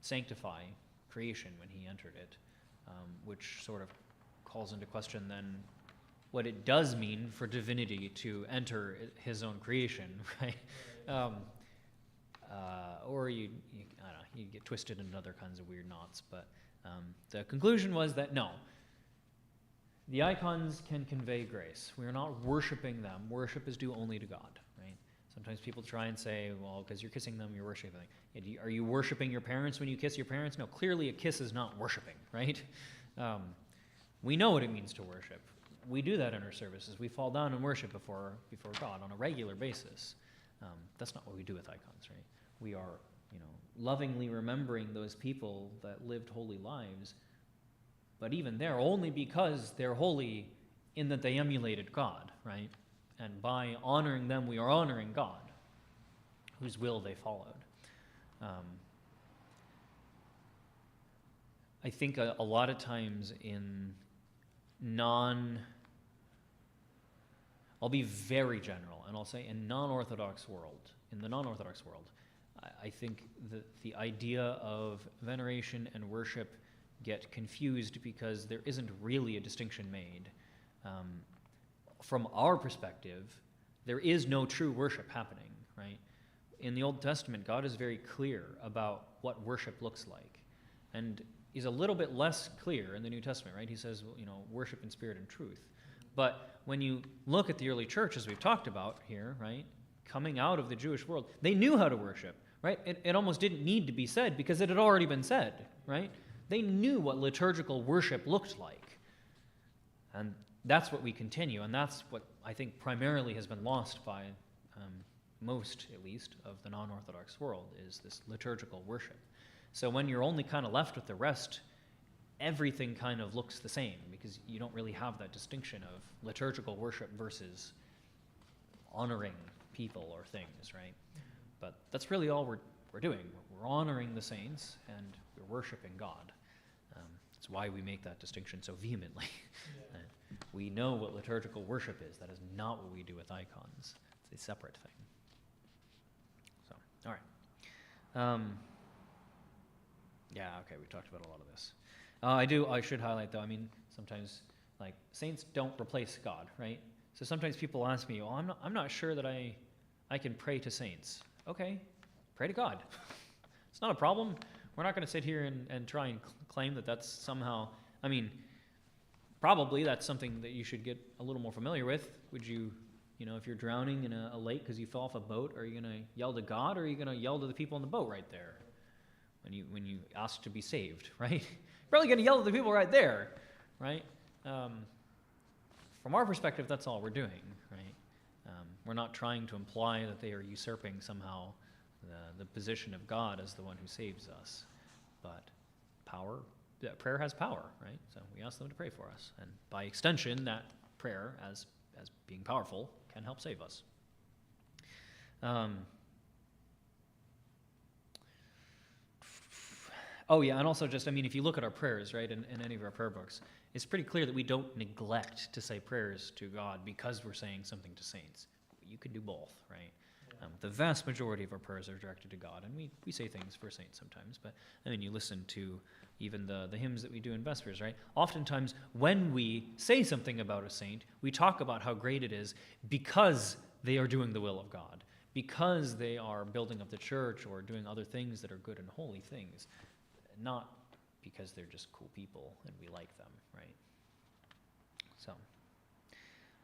A: sanctify creation when he entered it, which sort of calls into question then what it does mean for divinity to enter his own creation, right? Or I don't know, you get twisted into other kinds of weird knots, but the conclusion was that no, the icons can convey grace. We are not worshiping them. Worship is due only to God, right? Sometimes people try and say, well, because you're kissing them, you're worshiping them. Are you worshiping your parents when you kiss your parents? No, clearly a kiss is not worshiping, right? We know what it means to worship. We do that in our services. We fall down and worship before God on a regular basis. That's not what we do with icons, right? We are, lovingly remembering those people that lived holy lives, but even there, only because they're holy in that they emulated God, right? And by honoring them, we are honoring God, whose will they followed. I think a lot of times I'll be very general, and I'll say in the non-Orthodox world, I think that the idea of veneration and worship get confused because there isn't really a distinction made. From our perspective, there is no true worship happening, right? In the Old Testament, God is very clear about what worship looks like. And he's a little bit less clear in the New Testament, right? He says, worship in spirit and truth. But when you look at the early church, as we've talked about here, right, coming out of the Jewish world, they knew how to worship, right? It almost didn't need to be said because it had already been said, right? They knew what liturgical worship looked like. And that's what we continue, and that's what I think primarily has been lost by most at least, of the non-Orthodox world, is this liturgical worship. So when you're only kind of left with the rest, everything kind of looks the same, because you don't really have that distinction of liturgical worship versus honoring people or things, right? But that's really all we're doing. We're honoring the saints and we're worshiping God. That's why we make that distinction so vehemently.
C: Yeah.
A: We know what liturgical worship is. That is not what we do with icons. It's a separate thing. So, all right. Yeah, okay, we talked about a lot of this. I should highlight though, I mean, sometimes, like, saints don't replace God, right? So sometimes people ask me, well, I'm not sure that I can pray to saints. Okay, pray to God. It's not a problem. We're not going to sit here and try and claim that that's somehow, I mean, probably that's something that you should get a little more familiar with. Would you, if you're drowning in a lake because you fell off a boat, are you going to yell to God, or are you going to yell to the people in the boat right there when you ask to be saved, right? You're probably going to yell at the people right there, right? From our perspective, that's all we're doing, right? We're not trying to imply that they are usurping somehow the position of God as the one who saves us. But prayer has power, right? So we ask them to pray for us. And by extension, that prayer, as being powerful, can help save us. Oh yeah, and also just, if you look at our prayers, right, in any of our prayer books, it's pretty clear that we don't neglect to say prayers to God because we're saying something to saints. You could do both, right?
C: Yeah.
A: The vast majority of our prayers are directed to God, and we say things for saints sometimes, but you listen to even the hymns that we do in Vespers, right? Oftentimes, when we say something about a saint, we talk about how great it is because they are doing the will of God, because they are building up the church or doing other things that are good and holy things, not because they're just cool people and we like them, right? So,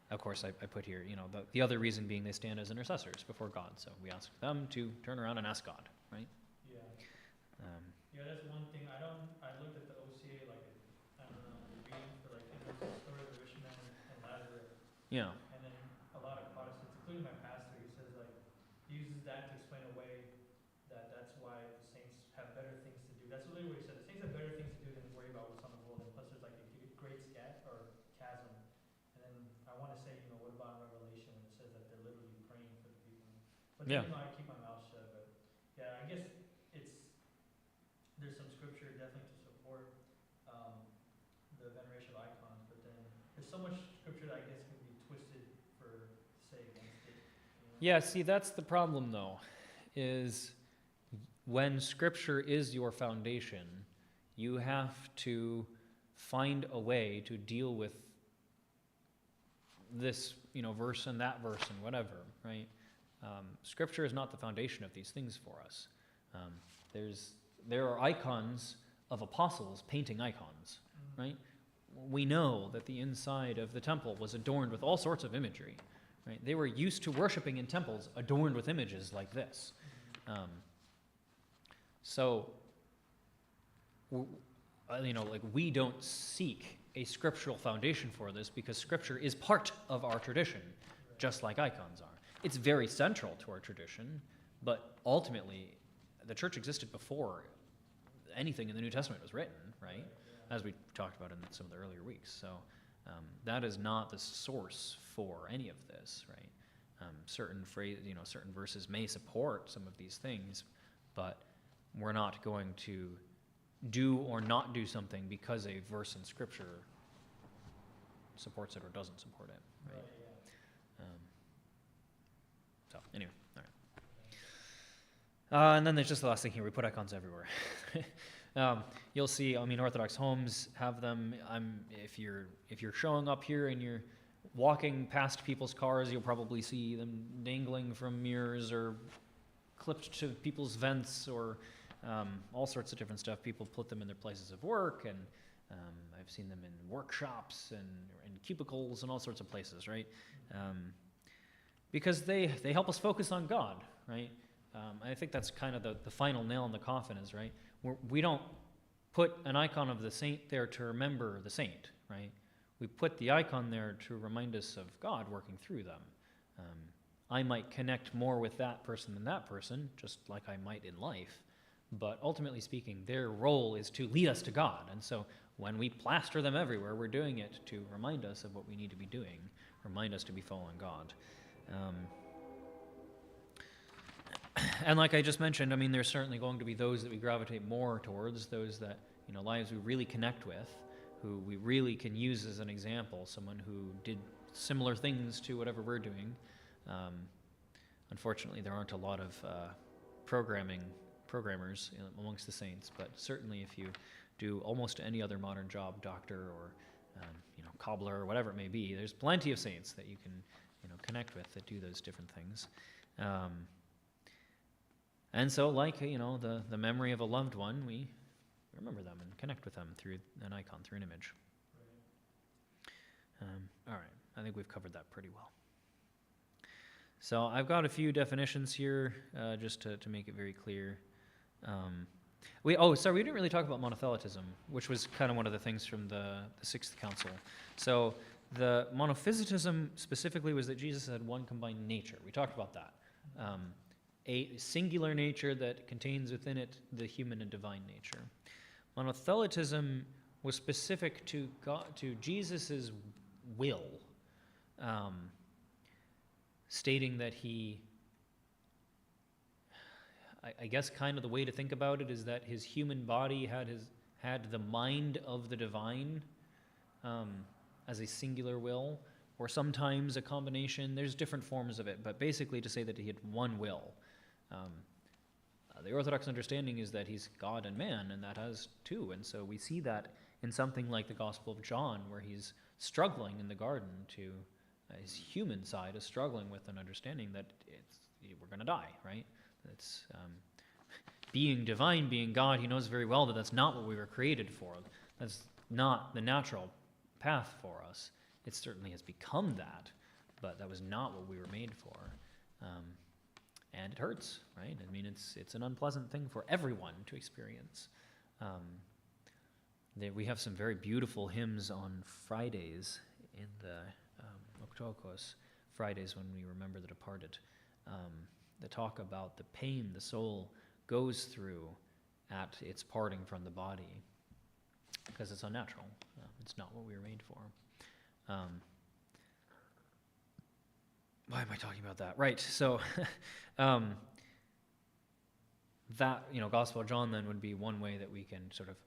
A: of course, I put here, the other reason being they stand as intercessors before God. So we ask them to turn around and ask God, right?
C: Yeah. Yeah, that's one thing. I looked at the OCA, reading for the story of the rich man and Lazarus.
A: Yeah.
C: And then a lot of Protestants, including my pastor, he says he uses that to explain away that's why the saints have better things to do. That's literally what he said. The saints have better things to do than worry about what's on the world. And plus, there's a great chasm. And then I want to say, what about in Revelation when it says that they're literally praying for the people? But
A: Yeah.
C: then, I keep my mouth shut. But yeah, I guess there's some scripture definitely to support the veneration of icons. But then there's so much scripture that I guess can be twisted to say against it.
A: Yeah, see, that's the problem, though, is when Scripture is your foundation, you have to find a way to deal with this, verse and that verse and whatever, right? Scripture is not the foundation of these things for us. There are icons of apostles painting icons, right? We know that the inside of the temple was adorned with all sorts of imagery, right? They were used to worshiping in temples adorned with images like this. So, we don't seek a scriptural foundation for this because Scripture is part of our tradition, just like icons are. It's very central to our tradition, but ultimately, the church existed before anything in the New Testament was written, right? As we talked about in some of the earlier weeks. So that is not the source for any of this, right? Certain verses may support some of these things, but we're not going to do or not do something because a verse in Scripture supports it or doesn't support it, right? So anyway, all right. And then there's just the last thing here. We put icons everywhere. You'll see, Orthodox homes have them. If you're showing up here and you're walking past people's cars, you'll probably see them dangling from mirrors or clipped to people's vents or all sorts of different stuff. People put them in their places of work, and I've seen them in workshops and in cubicles and all sorts of places, right? Because they help us focus on God, right? I think that's kind of the final nail in the coffin is, right? We don't put an icon of the saint there to remember the saint, right? We put the icon there to remind us of God working through them. I might connect more with that person than that person, just like I might in life. But ultimately speaking, their role is to lead us to God. And so when we plaster them everywhere, we're doing it to remind us of what we need to be doing, remind us to be following God. And like I just mentioned, I mean, there's certainly going to be those that we gravitate more towards, those that, lives we really connect with, who we really can use as an example, someone who did similar things to whatever we're doing. Unfortunately, there aren't a lot of programmers amongst the saints, but certainly if you do almost any other modern job, doctor or cobbler or whatever it may be, there's plenty of saints that you can connect with that do those different things. And so, like the memory of a loved one, we remember them and connect with them through an icon, through an image. All right, I think we've covered that pretty well. So I've got a few definitions here, just to make it very clear. We didn't really talk about monothelitism, which was kind of one of the things from the Sixth Council. So the monophysitism specifically was that Jesus had one combined nature. We talked about that. A singular nature that contains within it the human and divine nature. Monothelitism was specific to God, to Jesus's will, stating that he, I guess kind of the way to think about it is that his human body had the mind of the divine as a singular will, or sometimes a combination. There's different forms of it, but basically to say that he had one will. The Orthodox understanding is that he's God and man, and that has two. And so we see that in something like the Gospel of John, where he's struggling in the garden to, his human side is struggling with an understanding that we're going to die, right? It's being divine, being God, he knows very well that that's not what we were created for. That's not the natural path for us. It certainly has become that, but that was not what we were made for. And it hurts, right? I mean, it's an unpleasant thing for everyone to experience. We have some very beautiful hymns on Fridays in the Octokos, Fridays when we remember the departed, that talk about the pain the soul goes through at its parting from the body, because it's unnatural. It's not what we were made for. Why am I talking about that? Right, so that, Gospel of John then would be one way that we can sort of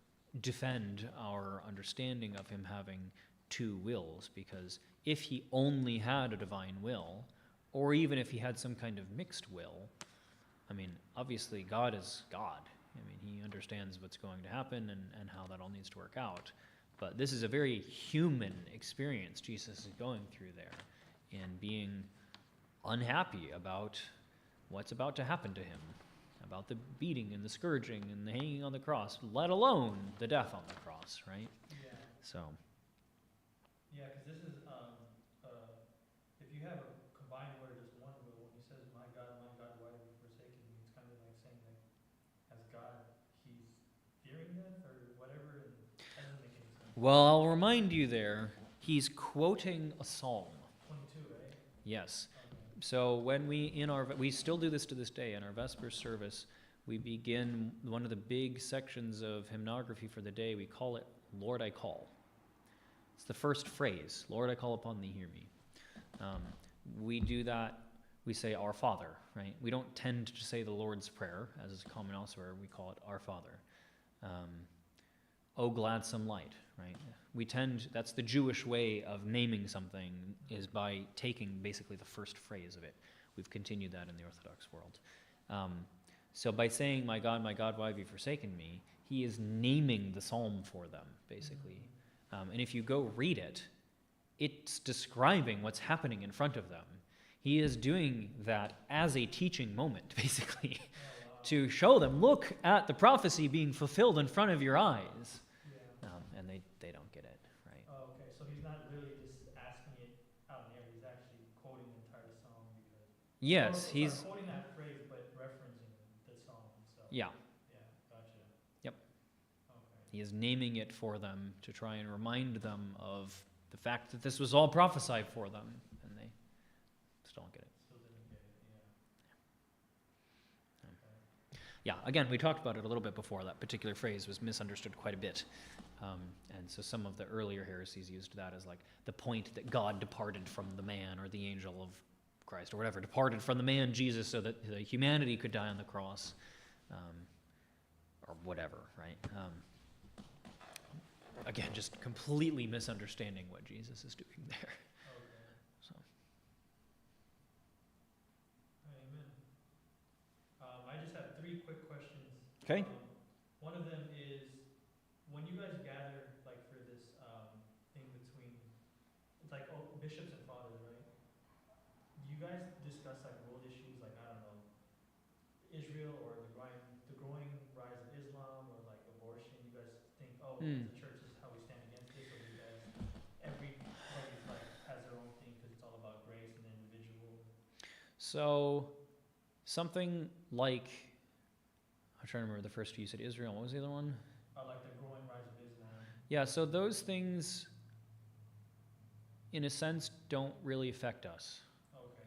A: defend our understanding of him having two wills, because if he only had a divine will, or even if he had some kind of mixed will, I mean, obviously God is God. I mean, he understands what's going to happen and how that all needs to work out. But this is a very human experience Jesus is going through there, and being unhappy about what's about to happen to him, about the beating and the scourging and the hanging on the cross, let alone the death on the cross, right?
C: Yeah.
A: So.
C: Yeah, because this is, if you have a combined word, just one will, when he says, my God, why have you forsaken me? It's kind of like saying, like, as God, he's fearing death or whatever, and that doesn't make any sense.
A: Well, I'll remind you there, he's quoting a psalm.
C: 22, right?
A: Yes.
C: Okay.
A: So when we still do this to this day, in our Vespers service, we begin one of the big sections of hymnography for the day. We call it, Lord, I Call. It's the first phrase, Lord, I call upon thee, hear me. We do that, we say our Father, right? We don't tend to say the Lord's Prayer, as is common elsewhere. We call it our Father. O gladsome light, right? That's the Jewish way of naming something, is by taking basically the first phrase of it. We've continued that in the Orthodox world. So by saying, my God, why have you forsaken me, he is naming the psalm for them, basically. And if you go read it, it's describing what's happening in front of them. He is doing that as a teaching moment, basically, to show them, look at the prophecy being fulfilled in front of your eyes.
C: Yeah.
A: And they don't get it, right?
C: Oh, okay, so he's not really just asking it out in the air, he's actually quoting the entire psalm because...
A: Yes, he's...
C: quoting that phrase, but referencing the psalm himself.
A: Yeah.
C: Yeah, gotcha.
A: Yep.
C: Okay.
A: He is naming it for them to try and remind them of the fact that this was all prophesied for them, and they still don't get it.
C: Still didn't get
A: yeah, again, we talked about it a little bit before. That particular phrase was misunderstood quite a bit. And so some of the earlier heresies used that as like the point that God departed from the man, or the angel of Christ, or whatever, departed from the man Jesus so that the humanity could die on the cross, or whatever, right? Again, just completely misunderstanding what Jesus is doing there.
C: Okay.
A: So,
C: Amen. I just have 3 quick questions.
A: okay.
C: One of them is, when you guys gather, like for this thing between, it's like bishops and fathers, right? Do you guys discuss like world issues, like, I don't know, Israel, or the growing rise of Islam, or like abortion? You guys think, oh, as a church, this is how we stand against this, or do you guys, everybody's like has their own thing because it's all about grace and the individual?
A: So, something like, I'm trying to remember the first two you said, Israel. What was the other one?
C: Like the growing rise of Islam.
A: Yeah, so those things, in a sense, don't really affect us.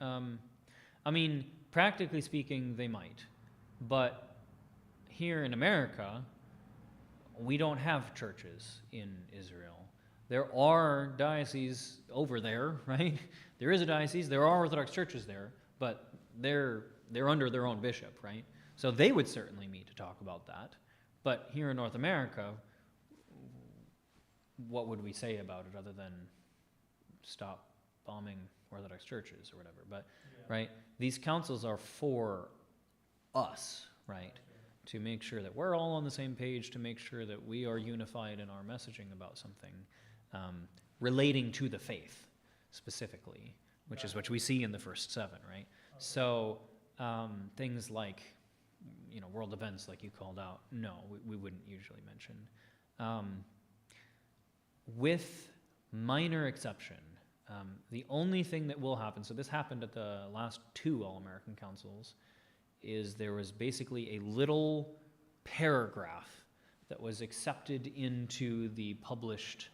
C: Okay.
A: I mean, practically speaking, they might. But here in America, we don't have churches in Israel. There are dioceses over there, right? There is a diocese, there are Orthodox churches there, but they're under their own bishop, right? So they would certainly meet to talk about that. But here in North America, what would we say about it other than stop bombing Orthodox churches or whatever? But,
C: Yeah.
A: right, these councils are for us, right? To make sure that we're all on the same page, to make sure that we are unified in our messaging about something relating to the faith specifically, which is what we see in the first 7, right?
C: Okay.
A: So things like, world events like you called out, no, we wouldn't usually mention. With minor exception, the only thing that will happen, so this happened at the last 2 All-American Councils, is there was basically a little paragraph that was accepted into the published,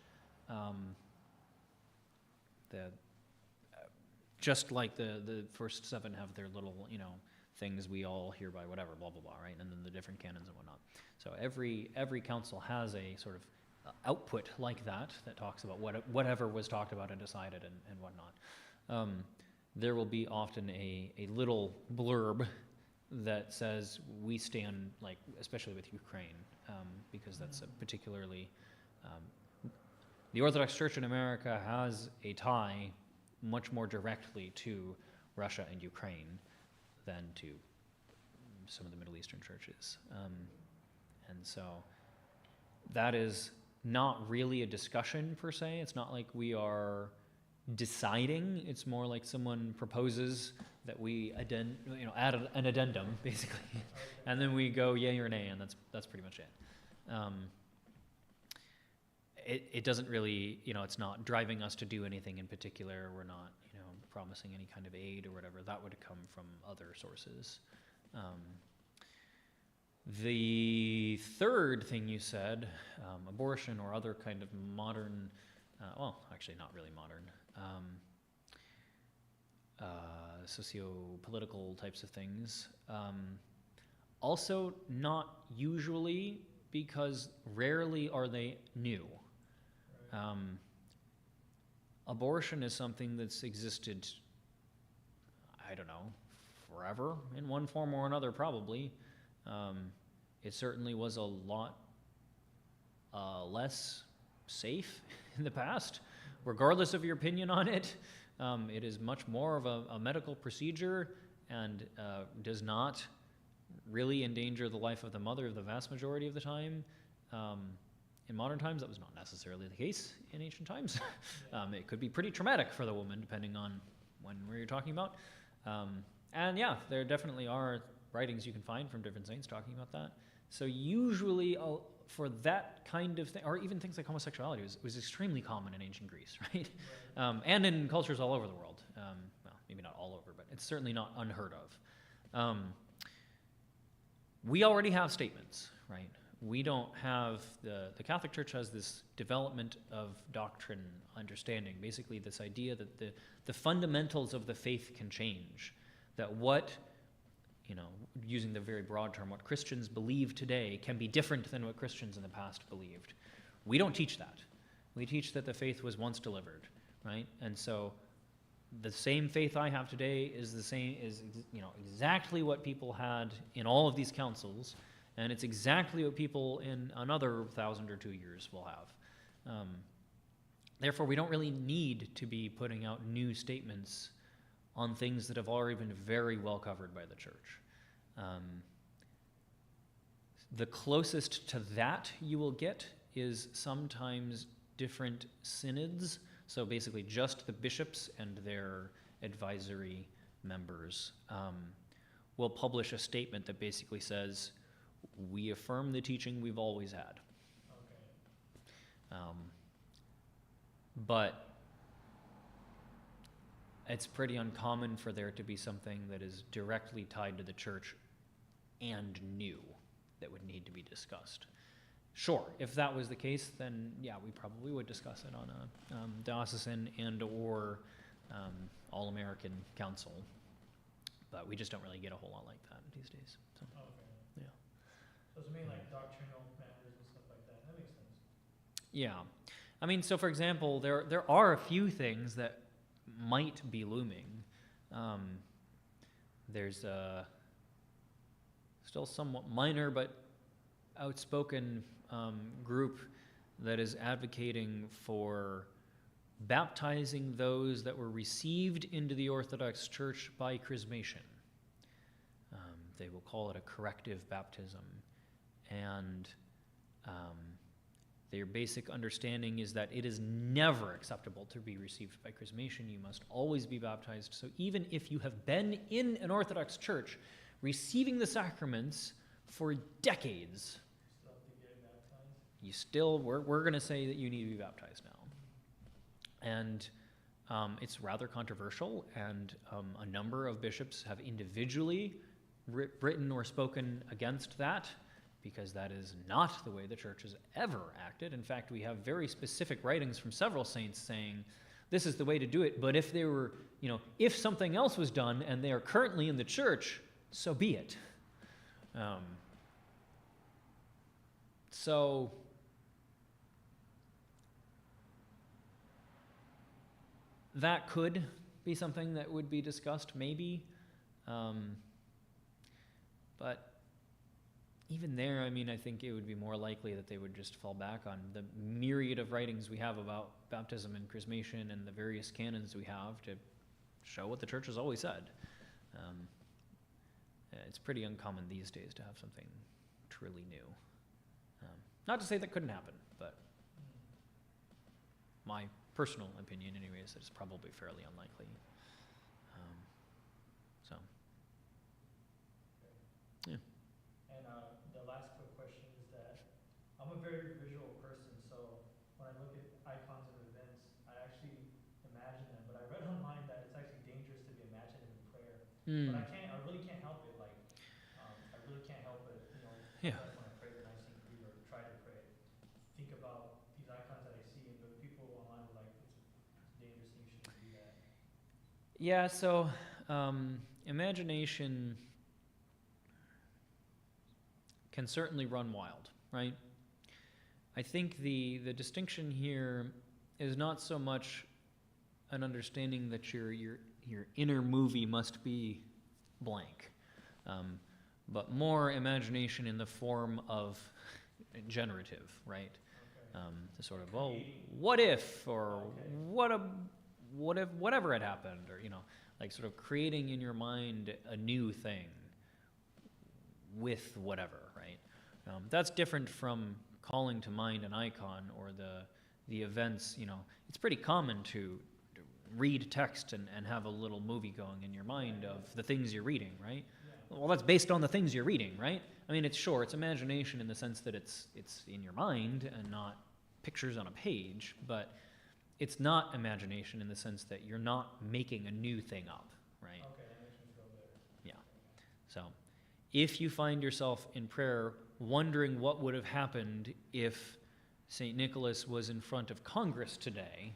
A: just like the first 7 have their little, things we all hereby whatever, blah, blah, blah, right? And then the different canons and whatnot. So every council has a sort of output like that talks about whatever was talked about and decided and whatnot. There will be often a little blurb that says we stand, like, especially with Ukraine, because that's a particularly, the Orthodox Church in America has a tie much more directly to Russia and Ukraine than to some of the Middle Eastern churches. And so that is not really a discussion per se. It's not like we are deciding. It's more like someone proposes that we add an addendum, basically, and then we go yay or nay, and that's pretty much it. It doesn't really, it's not driving us to do anything in particular. We're not, promising any kind of aid or whatever. That would come from other sources. The third thing you said, abortion or other kind of modern, actually not really modern, socio-political types of things. Also not usually, because rarely are they new.
C: Right.
A: Abortion is something that's existed, I don't know, forever in one form or another, probably. It certainly was a lot less safe in the past, regardless of your opinion on it. It is much more of a medical procedure and does not really endanger the life of the mother the vast majority of the time. In modern times, that was not necessarily the case in ancient times. It could be pretty traumatic for the woman, depending on where you're talking about. And yeah, there definitely are writings you can find from different saints talking about that. So usually for that kind of thing, or even things like homosexuality, was extremely common in ancient Greece, right? And in cultures all over the world. Well, maybe not all over, but it's certainly not unheard of. We already have statements, right? We don't have, the Catholic Church has this development of doctrine understanding, basically this idea that the fundamentals of the faith can change, that what using the very broad term, what Christians believe today can be different than what Christians in the past believed. We don't teach that. We teach that the faith was once delivered, right? And so the same faith I have today is exactly what people had in all of these councils, and it's exactly what people in another 1,000 or 2 years will have. Therefore, we don't really need to be putting out new statements on things that have already been very well covered by the church. The closest to that you will get is sometimes different synods, so basically just the bishops and their advisory members will publish a statement that basically says, we affirm the teaching we've always had.
C: Okay.
A: But it's pretty uncommon for there to be something that is directly tied to the church and new that would need to be discussed. Sure, if that was the case, then yeah, we probably would discuss it on a diocesan and or all-American council. But we just don't really get a whole lot like that these days. So,
C: Okay.
A: yeah.
C: So it's mainly like doctrinal matters and stuff like that. That makes sense.
A: Yeah. I mean, so for example, there are a few things that might be looming. There's a still somewhat minor but outspoken group that is advocating for baptizing those that were received into the Orthodox Church by chrismation. They will call it a corrective baptism. And their basic understanding is that it is never acceptable to be received by chrismation. You must always be baptized. So even if you have been in an Orthodox church receiving the sacraments for decades,
C: Still have to get baptized.
A: you still, we're going to say that you need to be baptized now. And it's rather controversial, and a number of bishops have individually written or spoken against that, because that is not the way the church has ever acted. In fact, we have very specific writings from several saints saying this is the way to do it, but if they were, if something else was done and they are currently in the church, so be it. So that could be something that would be discussed, maybe. But even there, I mean, I think it would be more likely that they would just fall back on the myriad of writings we have about baptism and chrismation and the various canons we have to show what the church has always said. It's pretty uncommon these days to have something truly new. Not to say that couldn't happen, but my personal opinion anyways, it's probably fairly unlikely.
C: And the last quick question is that I'm a very visual person, so when I look at icons of events, I actually imagine them. But I read online that it's actually dangerous to be imaginative in prayer. But I really can't help it. Like, I really can't help it.
A: Yeah.
C: Like when I pray the Nicene Creed or try to pray, think about these icons that I see, but people online are like, it's dangerous. You shouldn't do that.
A: Yeah, so imagination can certainly run wild, right? I think the distinction here is not so much an understanding that your inner movie must be blank, but more imagination in the form of generative, right?
C: Okay.
A: The sort of, well, what if, or what if, whatever had happened, or like sort of creating in your mind a new thing with whatever, right? That's different from calling to mind an icon or the events. It's pretty common to read text and have a little movie going in your mind of the things you're reading, right?
C: Yeah.
A: Well, that's based on the things you're reading, right? I mean, it's imagination in the sense that it's in your mind and not pictures on a page, but it's not imagination in the sense that you're not making a new thing up, right?
C: Okay, that makes me feel better.
A: Yeah. So if you find yourself in prayer wondering what would have happened if St. Nicholas was in front of Congress today,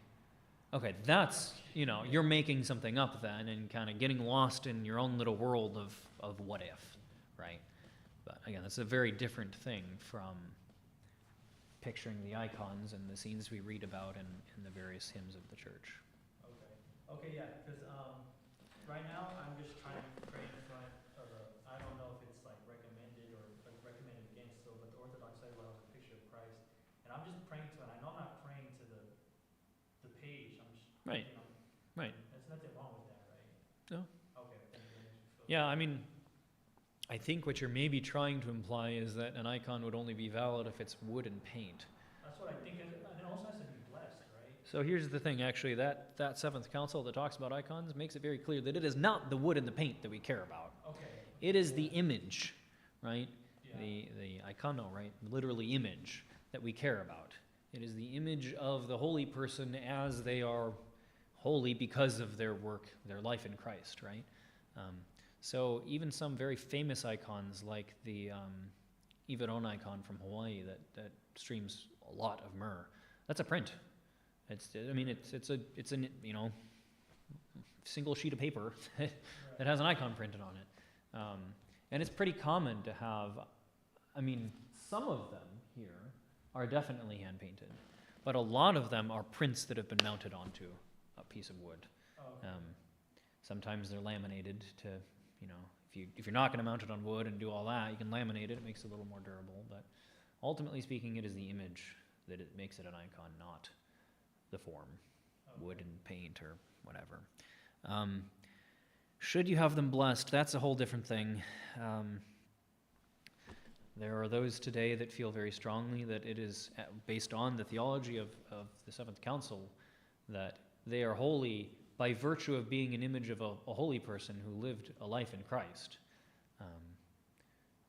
A: Okay, that's, you're making something up then and kind of getting lost in your own little world of what if, right? But again, that's a very different thing from picturing the icons and the scenes we read about in the various hymns of the church.
C: Okay, yeah, because right now I'm just trying to pray in front of I don't know if it's like recommended or like recommended against though, but the Orthodox site allows a picture of Christ, and I'm just praying to it. I know I'm not praying to the page. I'm just
A: Right. Right.
C: There's nothing wrong with that, right?
A: No.
C: Okay, thank you. That makes me feel
A: Yeah,
C: better.
A: I mean, I think what you're maybe trying to imply is that an icon would only be valid if it's wood and paint.
C: That's what I think, and it also has to be blessed, right?
A: So here's the thing, actually, that seventh council that talks about icons makes it very clear that it is not the wood and the paint that we care about.
C: Okay.
A: It is the image, right?
C: Yeah.
A: The icono, right? Literally image that we care about. It is the image of the holy person as they are holy because of their work, their life in Christ, right? So even some very famous icons like the Ivaron icon from Hawaii that streams a lot of myrrh, that's a print. It's a single sheet of paper that has an icon printed on it. And it's pretty common to have, some of them here are definitely hand painted, but a lot of them are prints that have been mounted onto a piece of wood.
C: Oh, okay.
A: Sometimes they're laminated to, if you're not going to mount it on wood and do all that, you can laminate it. It makes it a little more durable. But ultimately speaking, it is the image that it makes it an icon, not the form, wood and paint or whatever. Should you have them blessed? That's a whole different thing. There are those today that feel very strongly that it is based on the theology of the Seventh Council that they are holy by virtue of being an image of a holy person who lived a life in Christ.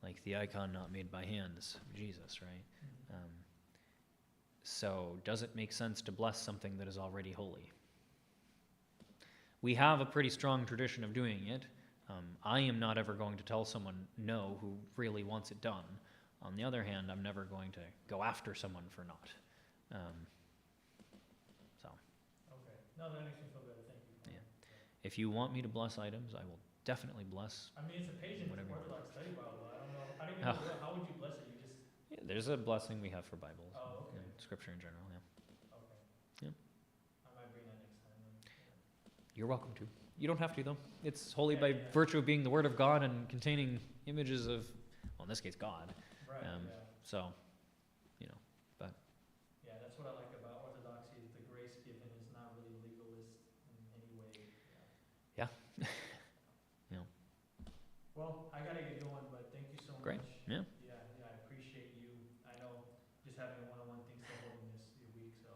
A: Like the icon not made by hands, Jesus, right?
C: Mm-hmm.
A: So does it make sense to bless something that is already holy? We have a pretty strong tradition of doing it. I am not ever going to tell someone no who really wants it done. On the other hand, I'm never going to go after someone for not.
C: Okay. No, that makes me feel better. Thank you.
A: Yeah. If you want me to bless items, I will definitely bless.
C: It's a page in the
A: Whatever you
C: Orthodox study Bible. I don't know. I don't even
A: Oh.
C: know. How would you bless it? You just.
A: Yeah, there's a blessing we have for Bibles.
C: Oh, okay.
A: And Scripture in general, yeah.
C: Okay.
A: Yeah.
C: I might bring that next time then.
A: You're welcome to. You don't have to, though. It's holy
C: Yeah,
A: by
C: yeah.
A: virtue of being the Word of God and containing images of, well, in this case, God.
C: Right. Yeah.
A: So,
C: Yeah, that's what I like about Orthodoxy is the grace given is not really legalist in any way.
A: Yeah. Yeah.
C: Well, I gotta get going, but thank you so
A: Great.
C: much.
A: Yeah.
C: Yeah, I appreciate you. I know just having one-on-one things to hold in this week, so.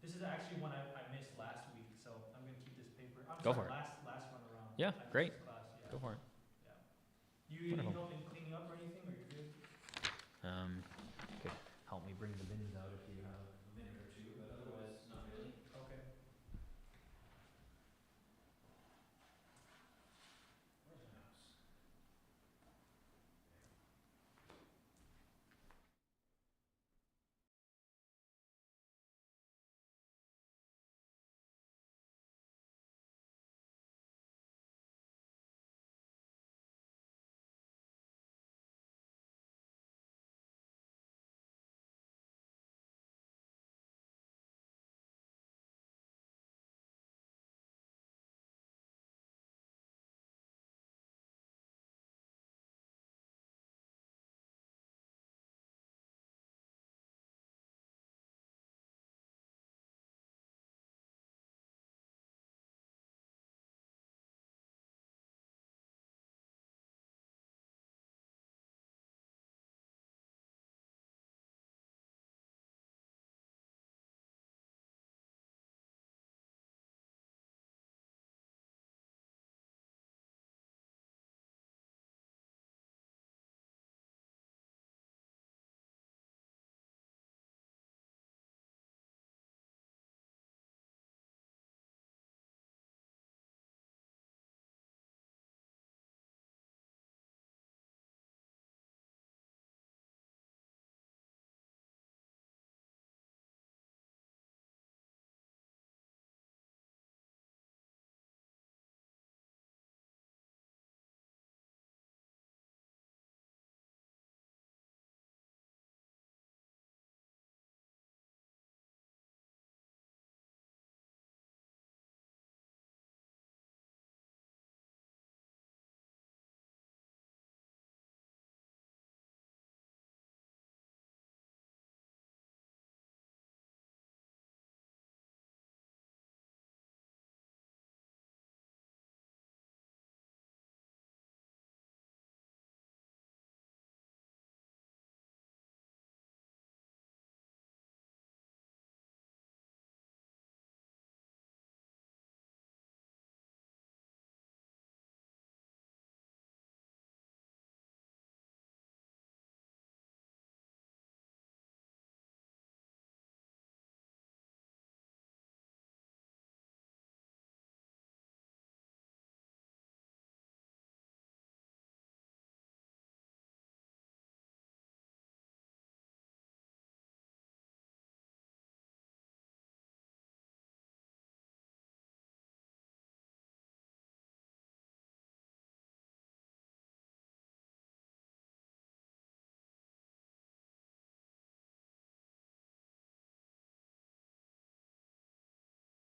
C: This is actually one I missed last week, so I'm gonna keep this paper. I'm
A: Go
C: sorry,
A: for it.
C: last run around.
A: Yeah,
C: I missed
A: great.
C: this class, yeah.
A: Go for it.
C: You
A: Wonderful.
C: know,